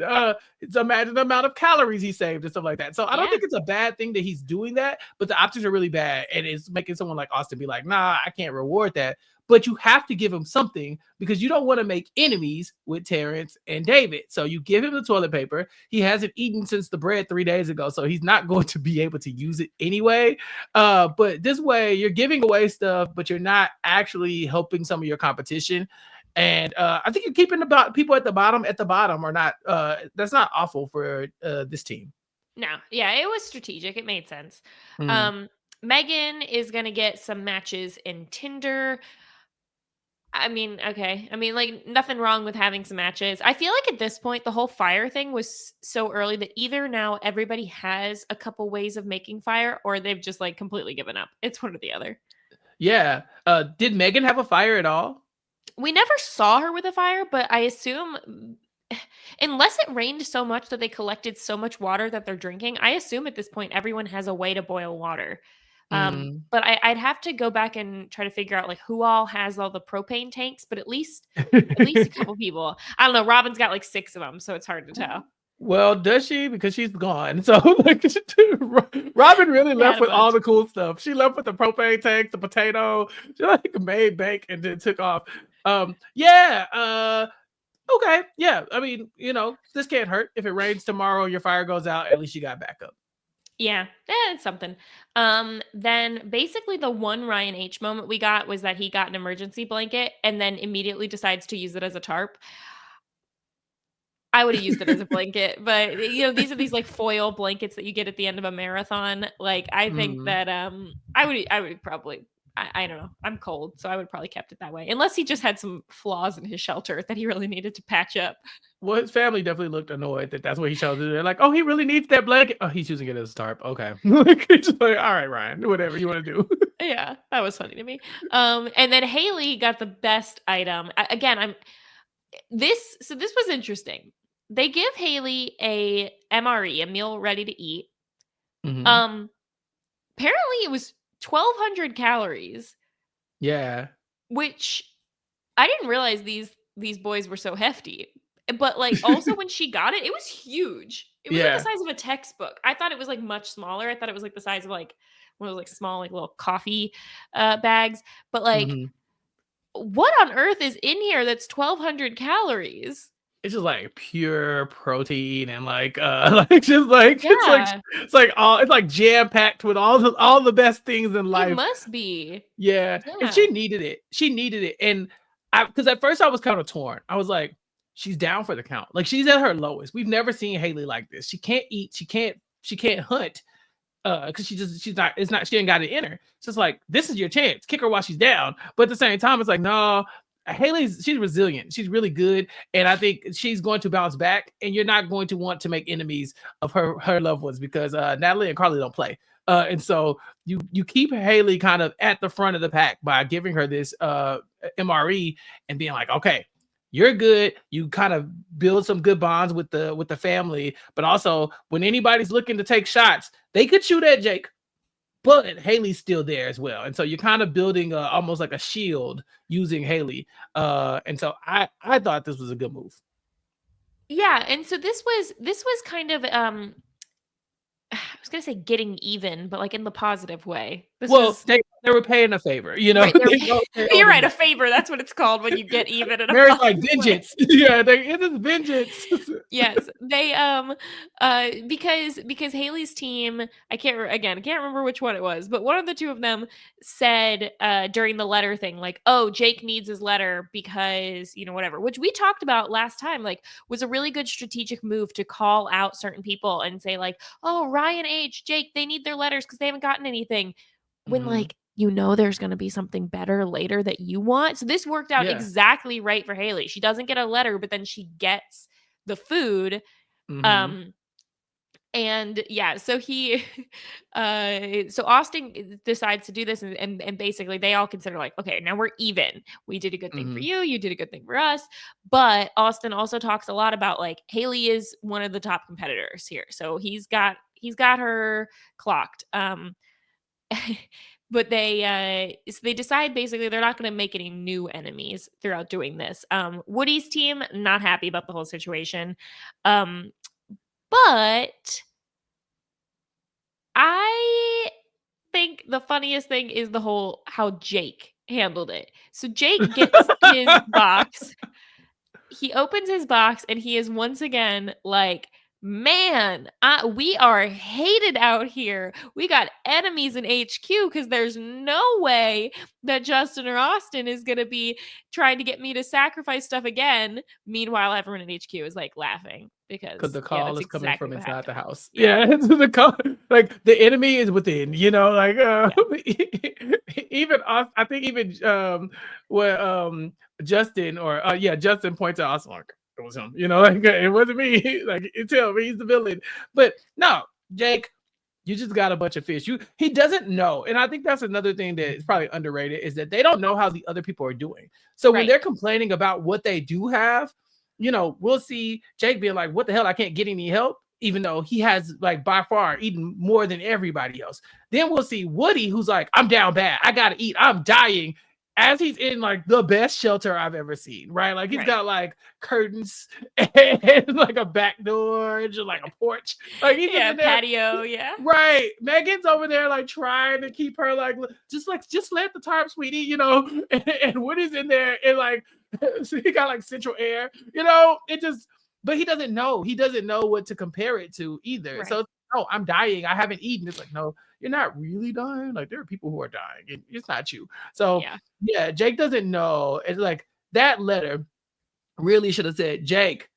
imagine the amount of calories he saved and stuff like that. So I don't Yeah. think it's a bad thing that he's doing that, but the optics are really bad, and it's making someone like Austin be like, nah, I can't reward that. But you have to give him something because you don't want to make enemies with Terrence and David. So you give him the toilet paper. He hasn't eaten since the bread 3 days ago, so he's not going to be able to use it anyway. But this way, you're giving away stuff, but you're not actually helping some of your competition. And I think you're keeping people at the bottom, or not. That's not awful for this team. No. Yeah, it was strategic. It made sense. Mm. Um, Megan is gonna get some matches in Tinder. I mean, okay. I mean, like, nothing wrong with having some matches. I feel like at this point, the whole fire thing was so early that either now everybody has a couple ways of making fire, or they've just like completely given up. It's one or the other. Yeah. Did Megan have a fire at all? We never saw her with a fire, but I assume unless it rained so much that they collected so much water that they're drinking, I assume at this point everyone has a way to boil water. Mm. But I'd have to go back and try to figure out like who all has all the propane tanks, but at least a couple people. I don't know. Robin's got like 6 of them, so it's hard to tell. Well, does she? Because she's gone. So like, Robin really left with all the cool stuff. She left with the propane tank, the potato. She like made bank and then took off. Yeah. Okay. Yeah. I mean, this can't hurt. If it rains tomorrow, your fire goes out. At least you got backup. Yeah, it's something. Then basically the one Ryan H moment we got was that he got an emergency blanket and then immediately decides to use it as a tarp. I would have used it as a blanket, but these are these like foil blankets that you get at the end of a marathon. Like I think that I would probably I don't know. I'm cold, so I would probably kept it that way. Unless he just had some flaws in his shelter that he really needed to patch up. Well, his family definitely looked annoyed that that's what he chose. They're like, oh, he really needs that blanket. Oh, he's using it as a tarp. Okay. Just like, all right, Ryan, whatever you want to do. Yeah, that was funny to me. And then Haley got the best item. Again, this was interesting. They give Haley a MRE, a meal ready to eat. Apparently it was 1,200 calories. Yeah. Which I didn't realize these boys were so hefty. But like also when she got it, it was huge. It was like the size of a textbook. I thought it was like much smaller. I thought it was like the size of like one of those like small like little coffee bags. But like what on earth is in here that's 1,200 calories? It's just like pure protein and like it's like jam packed with all the best things in life. It must be. Yeah. And she needed it. And because at first I was kind of torn. I was like, she's down for the count. Like she's at her lowest. We've never seen Haley like this. She can't eat. She can't hunt. Because she ain't got it in her. So it's like, this is your chance. Kick her while she's down. But at the same time, it's like, no, she's resilient. She's really good. And I think she's going to bounce back. And you're not going to want to make enemies of her loved ones because Natalie and Carly don't play. And so you keep Haley kind of at the front of the pack by giving her this MRE and being like, okay, you're good. You kind of build some good bonds with the family, but also when anybody's looking to take shots, they could shoot at Jake, but Haley's still there as well. And so you're kind of building almost like a shield using Haley. And so I thought this was a good move. Yeah, and so this was kind of I was gonna say getting even, but like in the positive way. They were paying a favor, Right, you're right, a favor. That's what it's called when you get even. In Mary's like vengeance. Yeah, it is vengeance. Yes, they because Haley's team, I can't remember which one it was, but one of the two of them said during the letter thing, like, oh, Jake needs his letter because whatever, which we talked about last time, like was a really good strategic move to call out certain people and say like, oh, Ryan H, Jake, they need their letters because they haven't gotten anything. When like there's going to be something better later that you want. So this worked out exactly right for Haley. She doesn't get a letter, but then she gets the food. And yeah, so he so Austin decides to do this and basically they all consider like, okay, now we're even. We did a good thing for you, you did a good thing for us. But Austin also talks a lot about like Haley is one of the top competitors here. So he's got her clocked. But they decide basically they're not going to make any new enemies throughout doing this. Woody's team not happy about the whole situation, but I think the funniest thing is the whole how Jake handled it. So Jake gets his box. He opens his box and he is once again like, man, we are hated out here. We got enemies in HQ because there's no way that Justin or Austin is going to be trying to get me to sacrifice stuff again. Meanwhile, everyone in HQ is like laughing because the call is coming from inside the house. Yeah. The call, like the enemy is within, like even I think even Justin or Justin points out Austin like, it was him, like it wasn't me. Like it's him, he's the villain. But no, Jake, you just got a bunch of fish. He doesn't know, and I think that's another thing that is probably underrated is that they don't know how the other people are doing. So when they're complaining about what they do have, we'll see Jake being like, what the hell? I can't get any help, even though he has like by far eaten more than everybody else. Then we'll see Woody, who's like, I'm down bad. I got to eat. I'm dying. As he's in like the best shelter I've ever seen, right? Like he's got like curtains and like a back door and just like a porch. Like he's in there, patio, right. Megan's over there like trying to keep her like just let the tarp, sweetie, and Woody's in there and like so he got like central air, it just, but he doesn't know what to compare it to either. Right. So oh, I'm dying, I haven't eaten. It's like, no, you're not really dying. Like there are people who are dying and it's not you. So yeah, Jake doesn't know. It's like that letter really should have said, Jake,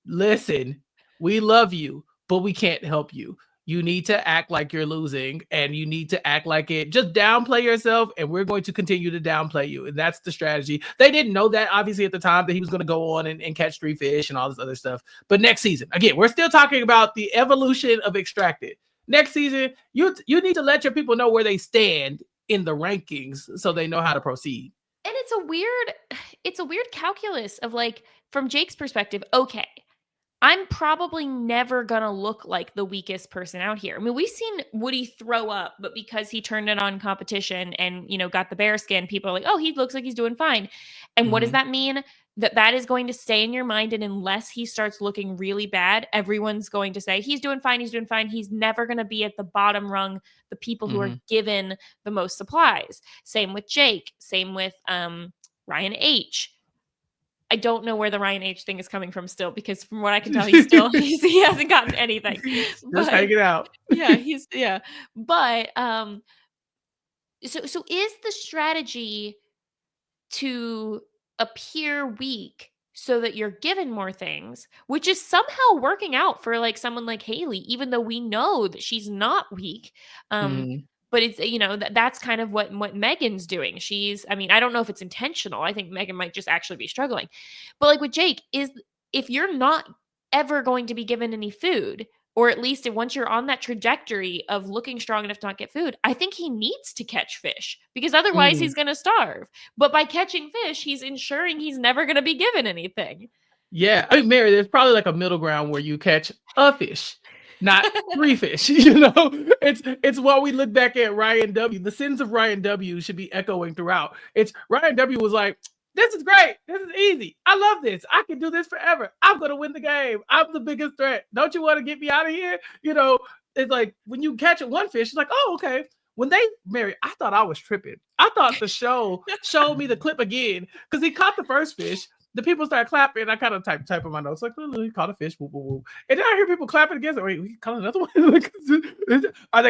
listen, we love you, but we can't help you. You need to act like you're losing and you need to act like it. Just downplay yourself and we're going to continue to downplay you. And that's the strategy. They didn't know that obviously at the time that he was going to go on and catch 3 fish and all this other stuff. But next season, again, we're still talking about the evolution of Extracted. Next season, you need to let your people know where they stand in the rankings so they know how to proceed. And it's a weird calculus of like, from Jake's perspective, okay, I'm probably never going to look like the weakest person out here. I mean, we've seen Woody throw up, but because he turned it on competition and, got the bear skin, people are like, oh, he looks like he's doing fine. And what does that mean? That is going to stay in your mind. And unless he starts looking really bad, everyone's going to say, he's doing fine. He's doing fine. He's never going to be at the bottom rung, the people who are given the most supplies. Same with Jake. Same with Ryan H. I don't know where the Ryan H thing is coming from still, because from what I can tell, he hasn't gotten anything. Just hanging out. But so is the strategy to appear weak so that you're given more things, which is somehow working out for like someone like Haley, even though we know that she's not weak. But it's, that's kind of what Megan's doing. I don't know if it's intentional. I think Megan might just actually be struggling. But like with Jake, is if you're not ever going to be given any food, or at least once you're on that trajectory of looking strong enough to not get food, I think he needs to catch fish because otherwise he's going to starve. But by catching fish, he's ensuring he's never going to be given anything. Yeah. I mean, Mary, there's probably like a middle ground where you catch a fish, not 3 fish. It's while we look back at Ryan W. The sins of Ryan W. should be echoing throughout. It's Ryan W. was like, this is great. This is easy. I love this. I can do this forever. I'm going to win the game. I'm the biggest threat. Don't you want to get me out of here? It's like when you catch one fish, it's like, oh, okay. When Mary, I thought I was tripping. I thought the show showed me the clip again because he caught the first fish. The people start clapping. I kind of type in my notes like, oh, he caught a fish. Woo, woo, woo. And then I hear people clapping again. Wait, we caught another one?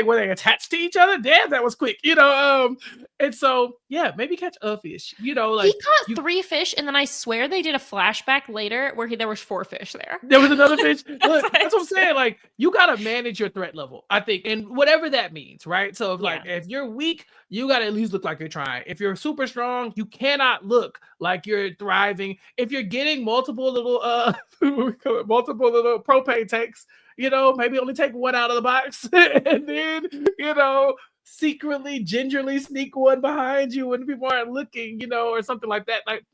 Were they attached to each other? Damn, that was quick. And so yeah, maybe catch a fish. He caught 3 fish, and then I swear they did a flashback later where there was 4 fish there. There was another fish. Look, that's what I'm saying. Like you gotta manage your threat level, I think, and whatever that means, right? So if you're weak, you gotta at least look like you're trying. If you're super strong, you cannot look like you're thriving. If you're getting multiple little propane tanks, maybe only take one out of the box and then, secretly, gingerly sneak one behind you when people aren't looking, or something like that. Like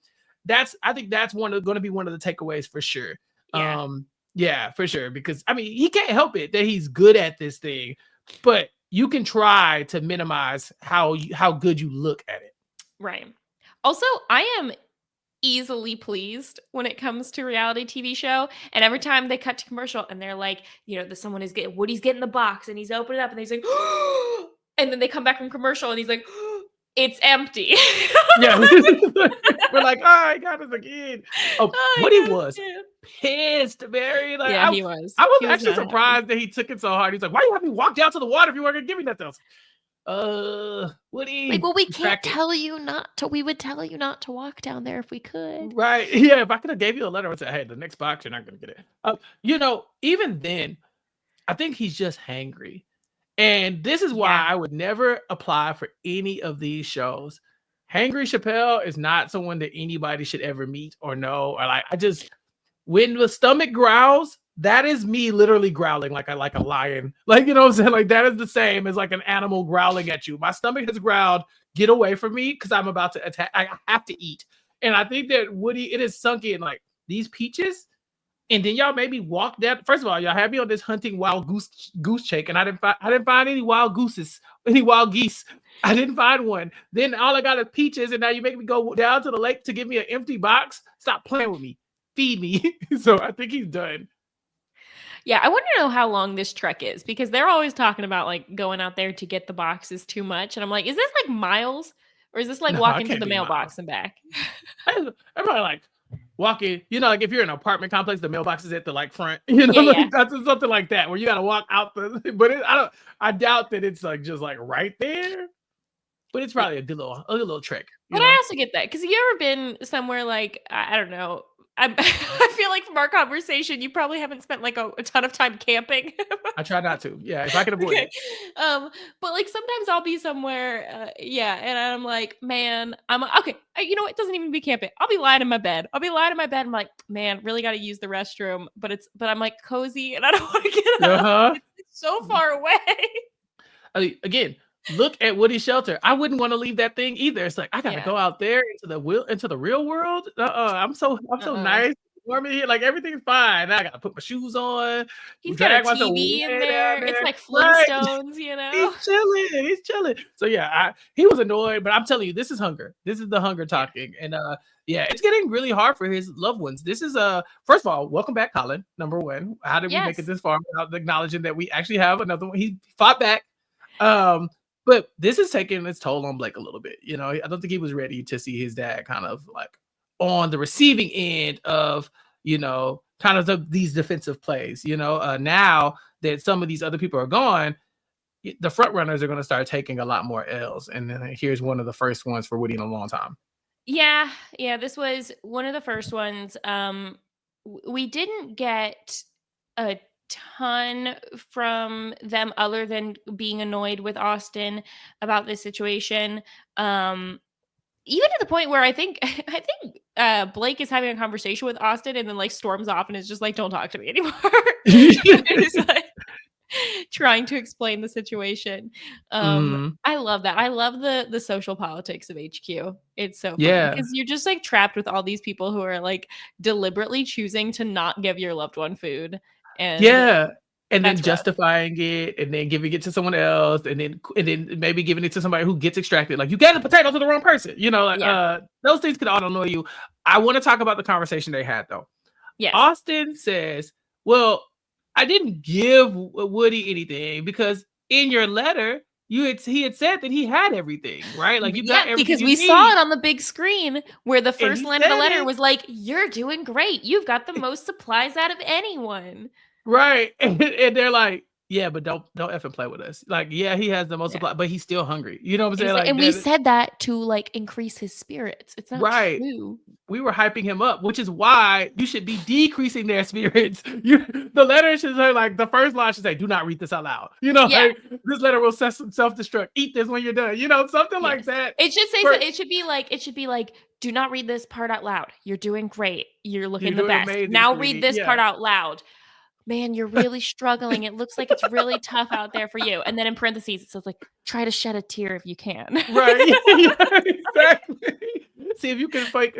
I think that's going to be one of the takeaways for sure. Yeah, for sure. Because I mean, he can't help it that he's good at this thing, but you can try to minimize how good you look at it. Right. Also, I am easily pleased when it comes to reality TV show, and every time they cut to commercial and they're like, Woody's getting the box and he's opening it up and he's like, and then they come back from commercial and he's like, it's empty. Yeah. We're like, I got us again. Woody was pissed, Mary. Like, yeah, he was. I was actually surprised that he took it so hard. He's like, why do you have me walk down to the water if you weren't gonna give me nothing else? Woody. Like, well, we can't tell you not to. We would tell you not to walk down there if we could. Right. Yeah. If I could have gave you a letter and said, hey, the next box, you're not going to get it. Even then, I think he's just hangry. And this is why I would never apply for any of these shows. Hangry Chappell is not someone that anybody should ever meet or know. Or like, when the stomach growls, that is me literally growling like a lion. Like, you know what I'm saying? Like that is the same as like an animal growling at you. My stomach has growled, get away from me because I'm about to attack. I have to eat. And I think that Woody, it is sunk in like these peaches, and then y'all made me walk down. First of all, y'all had me on this hunting wild goose chase, and I didn't find any wild geese. I didn't find one. Then all I got is peaches, and now you make me go down to the lake to give me an empty box. Stop playing with me. Feed me. So I think he's done. Yeah, I want to know how long this trek is, because they're always talking about like going out there to get the boxes too much. And I'm like, is this like miles, or is this like No, it walking to can't the be mailbox miles. and back? Everybody like walking, like if you're in an apartment complex, the mailbox is at the like front, like Yeah. that's something like that where you got to walk out the. But I doubt that it's like just like right there. But it's probably a good little trick. But I also get that, because have you ever been somewhere like, I don't know, I feel like from our conversation, you probably haven't spent like a ton of time camping. I try not to. Yeah, if I can avoid it. But like sometimes I'll be somewhere, and I'm like, man, I'm okay. You know, it doesn't even be camping. I'll be lying in my bed. I'm like, man, really got to use the restroom, but I'm like cozy and I don't want to get up. It's so far away. Again, look at Woody's shelter. I wouldn't want to leave that thing either. It's like I gotta go out there into the real world. I'm so nice. Warm in here, like everything's fine. I gotta put my shoes on. He's got a TV in there. It's like Flintstones, He's chilling. So yeah, he was annoyed, but I'm telling you, this is hunger. This is the hunger talking, and it's getting really hard for his loved ones. This is first of all, welcome back, Colin. Number one, how did we make it this far without acknowledging that we actually have another one? He fought back. But this is taking its toll on Blake a little bit. I don't think he was ready to see his dad kind of like on the receiving end of, kind of these defensive plays. Now that some of these other people are gone, the front runners are going to start taking a lot more L's. And then here's one of the first ones for Woody in a long time. Yeah. This was one of the first ones. We didn't get a ton from them other than being annoyed with Austin about this situation. Even to the point where I think Blake is having a conversation with Austin and then like storms off and is just like, don't talk to me anymore. He's like trying to explain the situation. I love that. I love the social politics of HQ. It's so fun because you're just like trapped with all these people who are like deliberately choosing to not give your loved one food. And then justifying it, and then giving it to someone else, and then maybe giving it to somebody who gets extracted. Like you gave the potato to the wrong person. Those things could all annoy you. I want to talk about the conversation they had though. Yes. Austin says, "Well, I didn't give Woody anything because in your letter, he had said that he had everything, right? Like you got everything because we saw it on the big screen where the first line of the letter was like, "You're doing great. You've got the most supplies out of anyone." Right. And they're like, yeah, but don't effing play with us. Like, yeah, he has the most supply, but he's still hungry. You know what I'm saying? Like, and we said that to like increase his spirits. It's not true. We were hyping him up, which is why you should be decreasing their spirits. The letter should say, like, the first line should say, do not read this out loud. Like, this letter will self-destruct. Eat this when you're done. Something like that. It should say it should be like, do not read this part out loud. You're doing great. You're looking the best. Amazing, now read this part out loud. Man, you're really struggling. It looks like it's really tough out there for you. And then in parentheses, it says like, try to shed a tear if you can. Right. Exactly. See if you can fake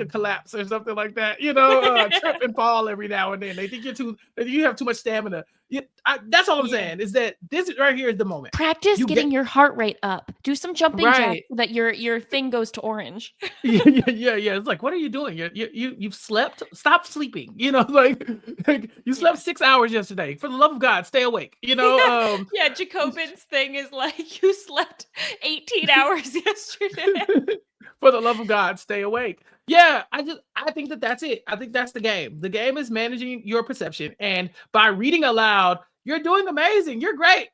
a collapse or something like that. Trip and fall every now and then. They think you have too much stamina. That's all I'm saying is that this right here is the moment. Practice getting your heart rate up. Do some jumping jacks so that your thing goes to orange. Yeah. It's like, what are you doing? You've slept. Stop sleeping. Like you slept 6 hours yesterday. For the love of God, stay awake. Jacobin's thing is like you slept 18 hours yesterday. For the love of God, stay awake. Yeah, I think that's it. I think that's the game. The game is managing your perception. And by reading aloud, you're doing amazing. You're great.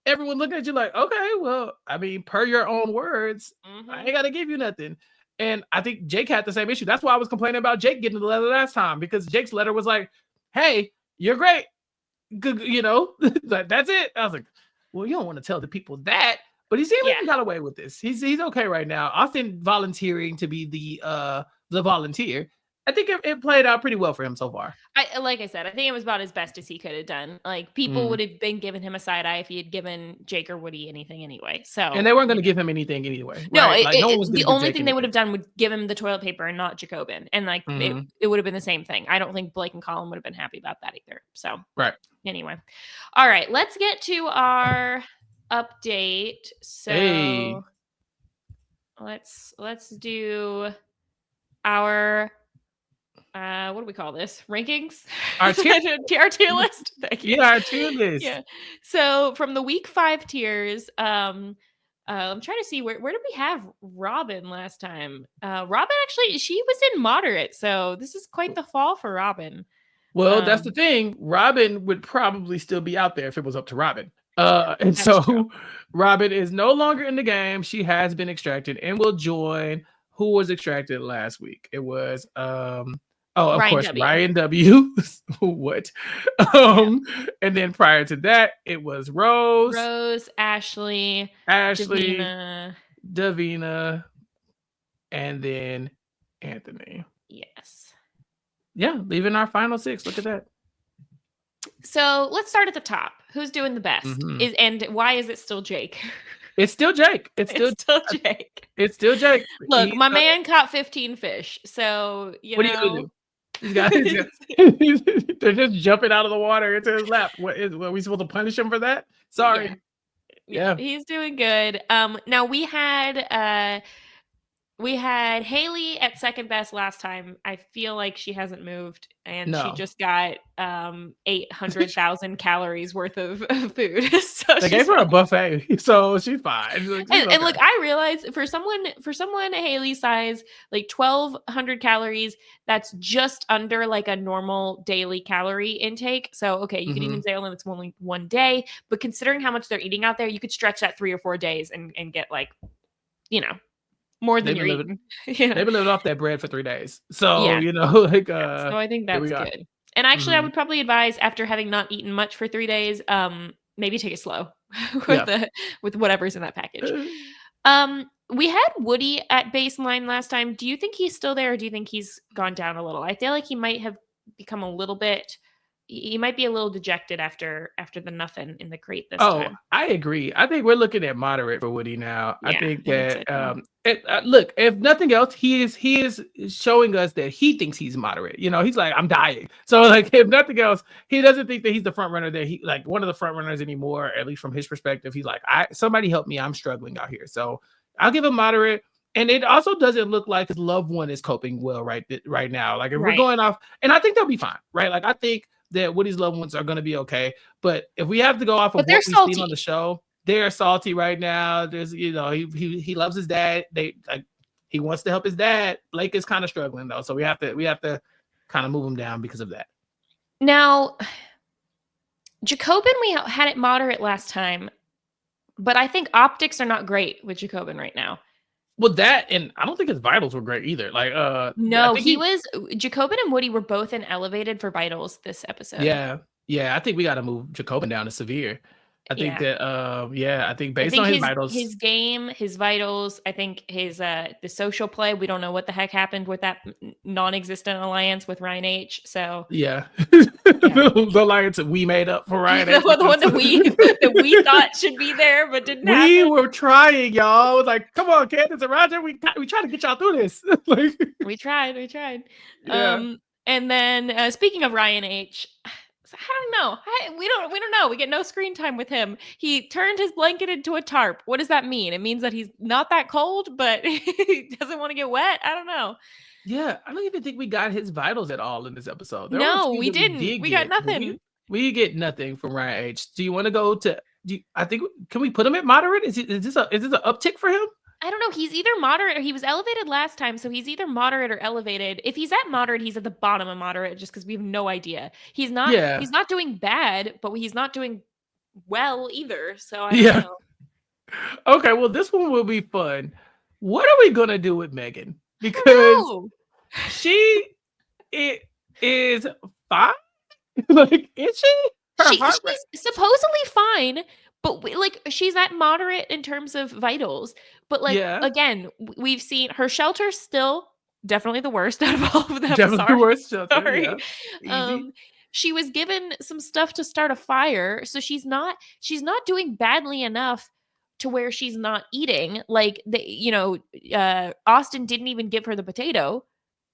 Everyone looking at you like, okay, well, I mean, per your own words, I ain't got to give you nothing. And I think Jake had the same issue. That's why I was complaining about Jake getting the letter last time, because Jake's letter was like, hey, you're great. Good, like, that's it. I was like, well, you don't want to tell the people that. But he seemed like he got away with this. He's okay right now. Austin volunteering to be the volunteer I think it played out pretty well for him so far. Like I said, I think it was about as best as he could have done. Like, people would have been giving him a side eye if he had given Jake or Woody anything anyway. And So, they weren't going to give him anything anyway, no, right? Like no one was going the to give only Jake thing they would anything. have done would give him the toilet paper and not Jacobin, and like it would have been the same thing. I don't think Blake and Colin would have been happy about that either. So, Right. Anyway, all right, let's get to our update. So, let's do our what do we call this? Rankings? Our tier list. Thank you. Yeah, our tier list. Yeah. So from the week 5 tiers, I'm trying to see where did we have Robin last time? Robin actually, she was in moderate, so this is quite the fall for Robin. Well, that's the thing. Robin would probably still be out there if it was up to Robin. And so true. Robin is no longer in the game. She has been extracted and will join. Who was extracted last week? It was of course, Ryan W. What? And then prior to that, it was Rose, Ashley, Davina, and then Anthony. Yes. Yeah, leaving our final 6. Look at that. So let's start at the top. Who's doing the best? And why is it still Jake? It's still Jake. It's still Jake. It's still Jake. Look, my man caught 15 fish. So what are you gonna do? They're just jumping out of the water into his lap. Are we supposed to punish him for that? Sorry. Yeah. He's doing good. Now we had Haley at second best last time. I feel like she hasn't moved, and she just got 800,000 calories worth of food. So they gave her a buffet, so she's fine. And look, I realize for someone Haley's size, like 1,200 calories, that's just under like a normal daily calorie intake. So okay, you could even say only it's only one day, but considering how much they're eating out there, you could stretch that 3 or 4 days and get like, more than you're eating. They've been living off that bread for 3 days. So, so I think that's good. And actually, I would probably advise, after having not eaten much for 3 days, maybe take it slow with whatever's in that package. We had Woody at baseline last time. Do you think he's still there, or do you think he's gone down a little? I feel like he might have become a little bit. He might be a little dejected after the nothing in the crate this time. I agree. I think we're looking at moderate for Woody now. I think that look, if nothing else, he is showing us that he thinks he's moderate. He's like, I'm dying. So like, if nothing else, he doesn't think that he's the front runner, that he like one of the front runners anymore, at least from his perspective. He's like, somebody help me. I'm struggling out here. So I'll give him moderate. And it also doesn't look like his loved one is coping well right now. Like if we're going off, and I think they'll be fine, right? Like I think that Woody's loved ones are going to be okay. But if we have to go off of what we've seen on the show, they're salty right now. There's, he loves his dad. He wants to help his dad. Blake is kind of struggling though, so we have to kind of move him down because of that. Now, Jacobin, we had it moderate last time, but I think optics are not great with Jacobin right now. Well, that, and I don't think his vitals were great either. Like, no, Jacobin and Woody were both in elevated for vitals this episode. Yeah. I think we got to move Jacobin down to severe. I think that, I think based on his vitals, his game, his vitals, I think his the social play. We don't know what the heck happened with that non-existent alliance with Ryan H. So the alliance that we made up for Ryan H. The one that we thought should be there, but didn't. We were trying, y'all. Like, come on, Candace and Roger, we tried to get y'all through this. Like, we tried. Yeah. And then speaking of Ryan H. I don't know. We don't know. We get no screen time with him. He turned his blanket into a tarp. What does that mean? It means that he's not that cold, but he doesn't want to get wet. I don't know. Yeah, I don't even think we got his vitals at all in this episode. No, we didn't. We got nothing. We get nothing from Ryan H. Do you want to go to? I think can we put him at moderate? Is this an uptick for him? I don't know. He's either moderate or he was elevated last time. So he's either moderate or elevated. If he's at moderate, he's at the bottom of moderate just because we have no idea. He's not doing bad, but he's not doing well either. So I don't know. Okay, well, this one will be fun. What are we going to do with Megan? Because she is fine. Like, is she? She's supposedly fine. But she's at moderate in terms of vitals. But again, we've seen her shelter still definitely the worst out of all of them. Definitely the worst shelter. Sorry. Yeah. Easy. She was given some stuff to start a fire, so she's not doing badly enough to where she's not eating. Like Austin didn't even give her the potato.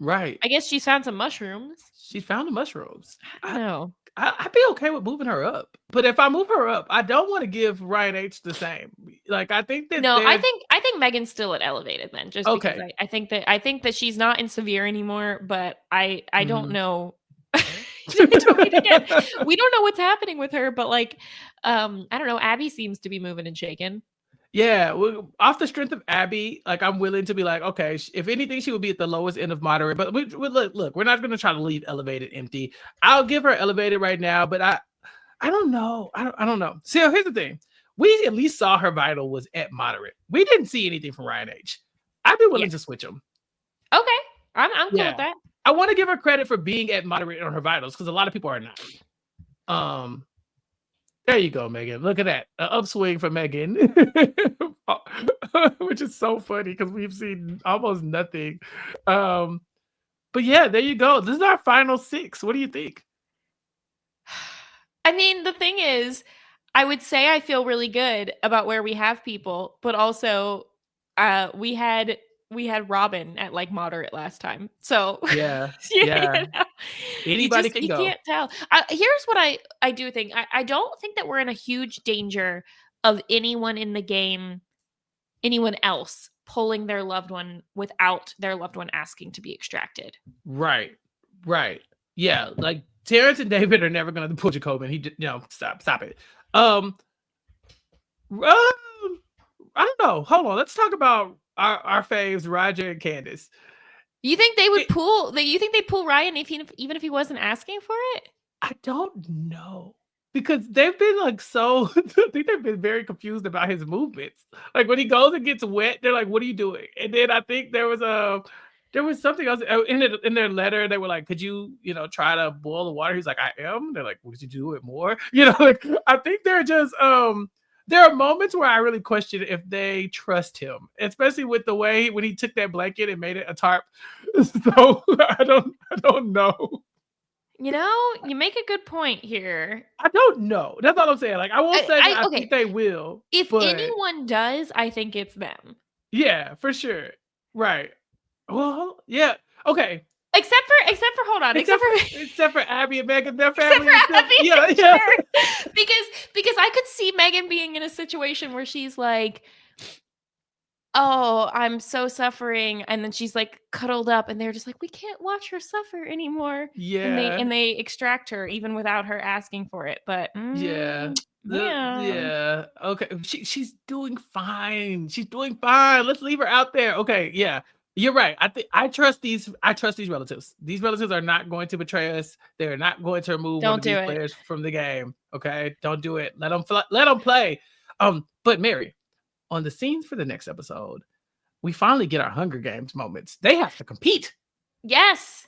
Right. I guess she's found some mushrooms. She found the mushrooms. I don't know. I'd be okay with moving her up, but if I move her up, I don't want to give Ryan H the same. Like I think that No, I think Megan's still at elevated then, just because okay. I think that she's not in severe anymore, but I don't know. We don't know what's happening with her, but like, I don't know. Abby seems to be moving and shaking. Yeah, well, off the strength of Abby, like I'm willing to be like, okay, if anything, she would be at the lowest end of moderate. But we look, we're not going to try to leave elevated empty. I'll give her elevated right now, but I don't know. I don't know. See, here's the thing: we at least saw her vital was at moderate. We didn't see anything from Ryan H. I'd be willing to switch them. Okay, I'm cool with that. I want to give her credit for being at moderate on her vitals because a lot of people are not. There you go, Megan. Look at that. An upswing for Megan. Which is so funny because we've seen almost nothing. But yeah, there you go. This is our final 6. What do you think? I mean, the thing is, I would say I feel really good about where we have people, but also we had Robin at like moderate last time. So yeah. Anybody can go. You can't tell. Here's what I do think. I don't think that we're in a huge danger of anyone in the game, anyone else pulling their loved one without their loved one asking to be extracted. Right. Yeah, like Terrence and David are never going to pull Jacobin. He stop it. I don't know. Hold on. Let's talk about our faves, Roger and Candace. You think they would pull? You think they pull Ryan even if he wasn't asking for it? I don't know because they've been like so. I think they've been very confused about his movements. Like when he goes and gets wet, they're like, "What are you doing?" And then I think there was something else in their letter. They were like, "Could you try to boil the water?" He's like, "I am." They're like, "Would you do it more?" Like, I think they're just there are moments where I really question if they trust him, especially with the way when he took that blanket and made it a tarp. So I don't know. You make a good point here. I don't know. That's all I'm saying. Like I won't say I think they will. If anyone does, I think it's them. Yeah, for sure. Right. Well, yeah. Okay. Except for hold on. Except for Abby and Megan, their family. Except for Abby, yeah. Sure. Because I could see Megan being in a situation where she's like, "Oh, I'm so suffering," and then she's like cuddled up, and they're just like, "We can't watch her suffer anymore." Yeah. And they extract her even without her asking for it. But yeah. Yeah. Okay. She's doing fine. Let's leave her out there. Okay. Yeah. You're right. I trust these relatives. These relatives are not going to betray us. They're not going to remove one of these players from the game. Okay. Don't do it. Let them play. But Mary, on the scenes for the next episode, we finally get our Hunger Games moments. They have to compete. Yes.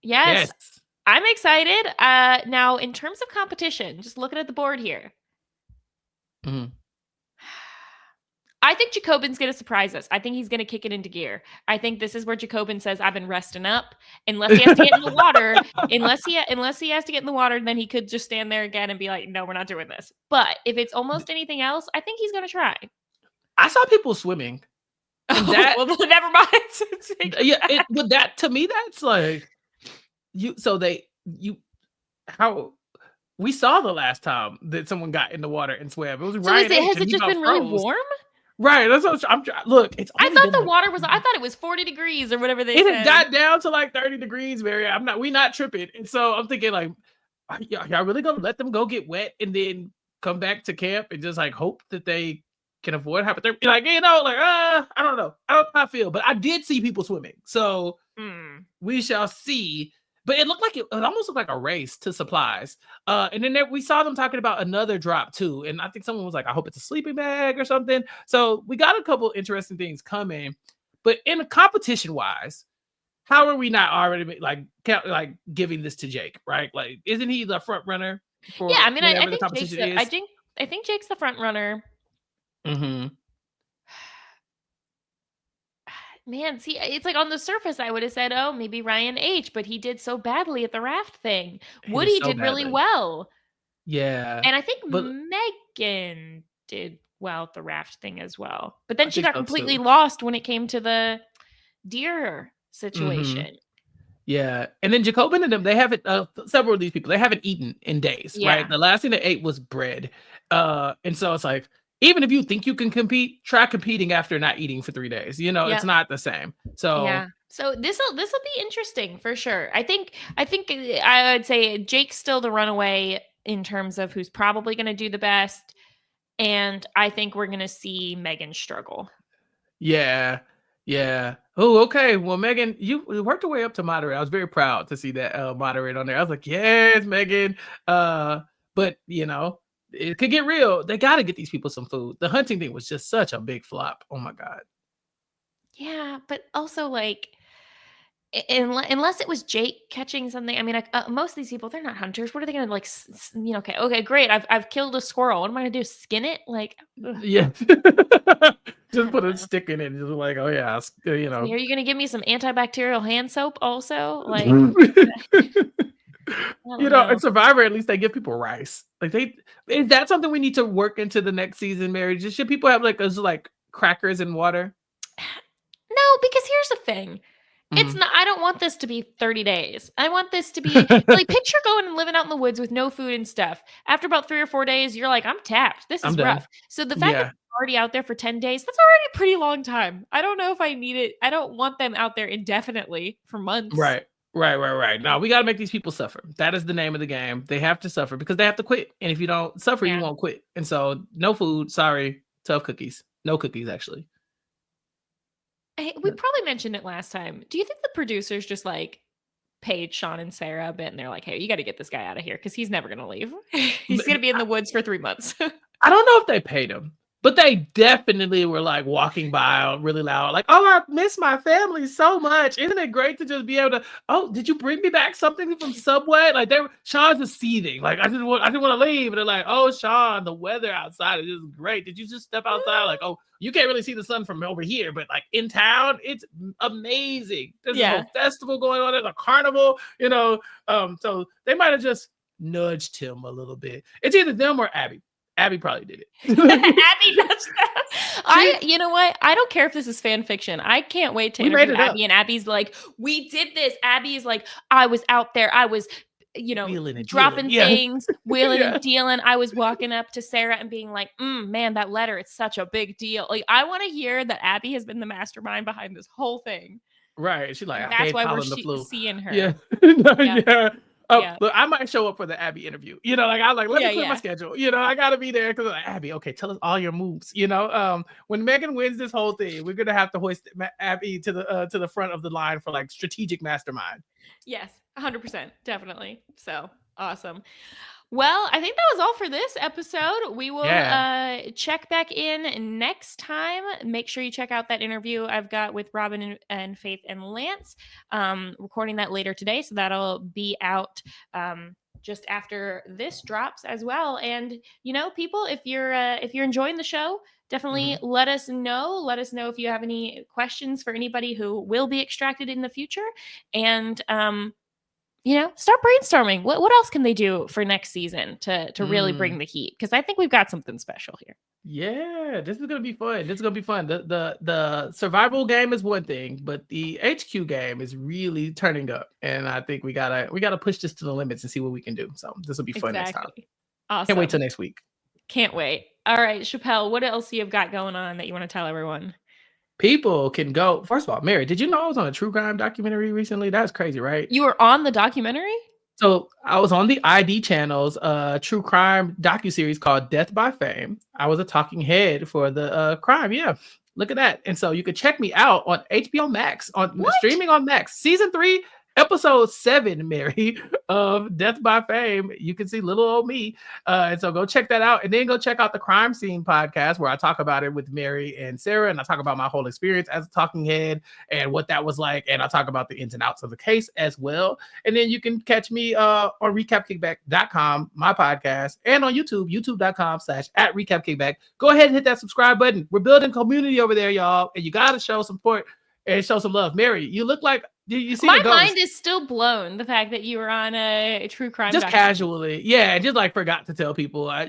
I'm excited. Now, in terms of competition, just looking at the board here. Mm-hmm. I think Jacobin's going to surprise us. I think he's going to kick it into gear. I think this is where Jacobin says, "I've been resting up." Unless he has to get in the water, unless he has to get in the water, then he could just stand there again and be like, "No, we're not doing this." But if it's almost anything else, I think he's going to try. I saw people swimming. And well, never mind. Yeah, to me, that's like how we saw the last time that someone got in the water and swam. It was Ryan. Has it just been really warm? Right. That's what I'm look. I thought the water was. I thought it was 40 degrees or whatever they said. It got down to like 30 degrees, Mary. We not tripping. And so I'm thinking like, are y'all really gonna let them go get wet and then come back to camp and just like hope that they can avoid hypothermia? Like I don't know. I don't know how I feel, but I did see people swimming. So we shall see. But it looked like it almost looked like a race to supplies. And then we saw them talking about another drop too. And I think someone was like, "I hope it's a sleeping bag or something." So we got a couple interesting things coming. But in a competition wise, how are we not already like giving this to Jake? Right? Like, isn't he the front runner? Yeah, I mean, I think Jake's the front runner. Mm-hmm. Man, see, it's like on the surface, I would have said, oh, maybe Ryan H, but he did so badly at the raft thing. He did Woody so did really badly. well. Yeah. And I think But Megan did well at the raft thing as well. But then I she think got so completely too. lost when it came to the deer Mm-hmm. situation. Yeah. And then Jacobin and them, they haven't, several of these people, they haven't eaten in days, right? Yeah. The last thing they ate was bread. And so it's like, even if you think you can compete, try competing after not eating for 3 days. You know, it's Yep. not the same. So Yeah. So this'll be interesting for sure. I think I would say Jake's still the runaway in terms of who's probably going to do the best, and I think we're going to see Megan struggle. yeah. Yeah. Oh, okay. Well, Megan, you worked your way up to moderate. I was very proud to see that moderate on there. I was like, yes, Megan. But you know, it could get real. They got to get these people some food. The hunting thing was just such a big flop. Oh my God. Yeah, but also like unless it was Jake catching something. I mean, most of these people, they're not hunters. What are they going to like? Okay, great. I've killed a squirrel. What am I going to do? Skin it? Like, ugh. Yeah. I Just put don't a know. stick in it and just like, oh yeah, you Are know. you going to give me some antibacterial hand soap also? Like, I You don't know, in know. Survivor, at least they give people rice. Like they is that something we need to work into the next season, Mary? Just should people have like crackers and water? No, because here's the thing. It's Mhm. not I don't want this to be 30 days. I want this to be like picture going and living out in the woods with no food and stuff. After about 3 or 4 days, you're like, "I'm tapped. This I'm is done. rough." So the fact that Yeah. they're already out there for 10 days, that's already a pretty long time. I don't know if I need it. I don't want them out there indefinitely for months. Right. Right. No, we gotta make these people suffer. That is the name of the game. They have to suffer because they have to quit. And if you don't suffer, you Yeah. won't quit. And so no food, sorry, tough cookies. No cookies, actually. We probably mentioned it last time. Do you think the producers just like paid Sean and Sarah a bit and they're like, "Hey, you got to get this guy out of here because he's never going to leave. He's going to be in the woods for 3 months." I don't know if they paid him, but they definitely were like walking by really loud, like, "Oh, I miss my family so much. Isn't it great to just be able to? Oh, did you bring me back something from Subway?" Like Sean's just seething. Like I didn't want to leave, and they're like, "Oh, Sean, the weather outside is just great. Did you just step outside? Like, oh, you can't really see the sun from over here, but like in town, it's amazing. There's this Yeah. whole festival going on. There's a carnival, you know. So they might have just nudged him a little bit. It's either them or Abby. Abby probably did it. Abby does that. You know what? I don't care if this is fan fiction. I can't wait to We made interview it up. Abby, and Abby's like, "We did this." Abby's like, "I was out there. I was, Wheeling and dropping dealing. Yeah. things, wheeling Yeah. and dealing. I was walking up to Sarah and being like, man, that letter, it's such a big deal." Like, I want to hear that Abby has been the mastermind behind this whole thing. Right. She's like, And I that's gave why we're Colin the flu. seeing her. Yeah. Yeah. Yeah. Oh, Yeah. look, I might show up for the Abby interview. You know, like I like, let me clear my Yeah. schedule. You know, I gotta be there because like, Abby, okay, tell us all your moves. You know, when Megan wins this whole thing, we're gonna have to hoist Abby to the front of the line for like strategic mastermind. Yes. 100%. Definitely. So awesome. Well, I think that was all for this episode. We will check back in next time. Make sure you check out that interview I've got with Robin and Faith and Lance. Recording that later today, so that'll be out just after this drops as well. And people, if you're enjoying the show, definitely let us know. Let us know if you have any questions for anybody who will be extracted in the future. And start brainstorming. What else can they do for next season to really bring the heat? Because I think we've got something special here. Yeah, this is gonna be fun. This is gonna be fun. The survival game is one thing, but the HQ game is really turning up, and I think we gotta push this to the limits and see what we can do. So this will be fun next time. Awesome. Can't wait till next week. Can't wait. All right, Chappell, what else you have got going on that you want to tell everyone? People can go. First of all, Mary, did you know I was on a true crime documentary recently? That's crazy, right? You were on the documentary? So I was on the ID channel's true crime docuseries called Death by Fame. I was a talking head for the crime. Yeah. Look at that. And so you could check me out on HBO Max, streaming on Max. Season 3, episode 7, Mary, of Death by Fame. You can see little old me. And so go check that out. And then go check out the Crime Scene podcast where I talk about it with Mary and Sarah. And I talk about my whole experience as a talking head and what that was like. And I talk about the ins and outs of the case as well. And then you can catch me on recapkickback.com, my podcast, and on YouTube, youtube.com/@recapkickback. Go ahead and hit that subscribe button. We're building community over there, y'all. And you got to show support. and show some love. Mary, you look like you see My the ghost. mind is still blown. The fact that you were on a true crime Just documentary. casually, yeah, just like forgot to tell people. What?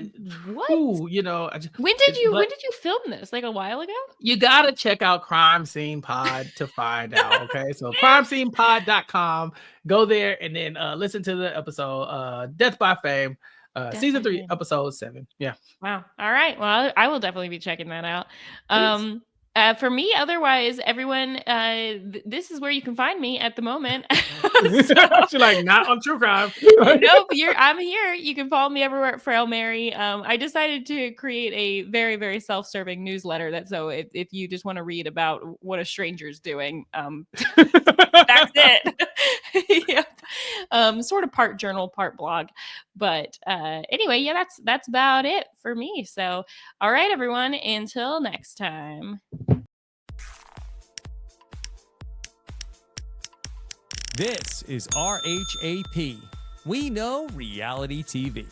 You know, When did you film this? Like a while ago? You gotta check out Crime Scene Pod to find out. Okay, so crimescenepod.com. Go there and then listen to the episode Death by Fame, season 3, episode 7. Yeah. Wow. All right. Well, I will definitely be checking that out. For me, otherwise, everyone, this is where you can find me at the moment. She's like, not on true crime. Nope, I'm here. You can follow me everywhere at Frail Mary. I decided to create a very, very self-serving newsletter that so if you just want to read about what a stranger's doing, that's it. Yep. Sort of part journal, part blog. But anyway, yeah, that's about it for me. So, all right, everyone, until next time. This is RHAP. We know reality TV.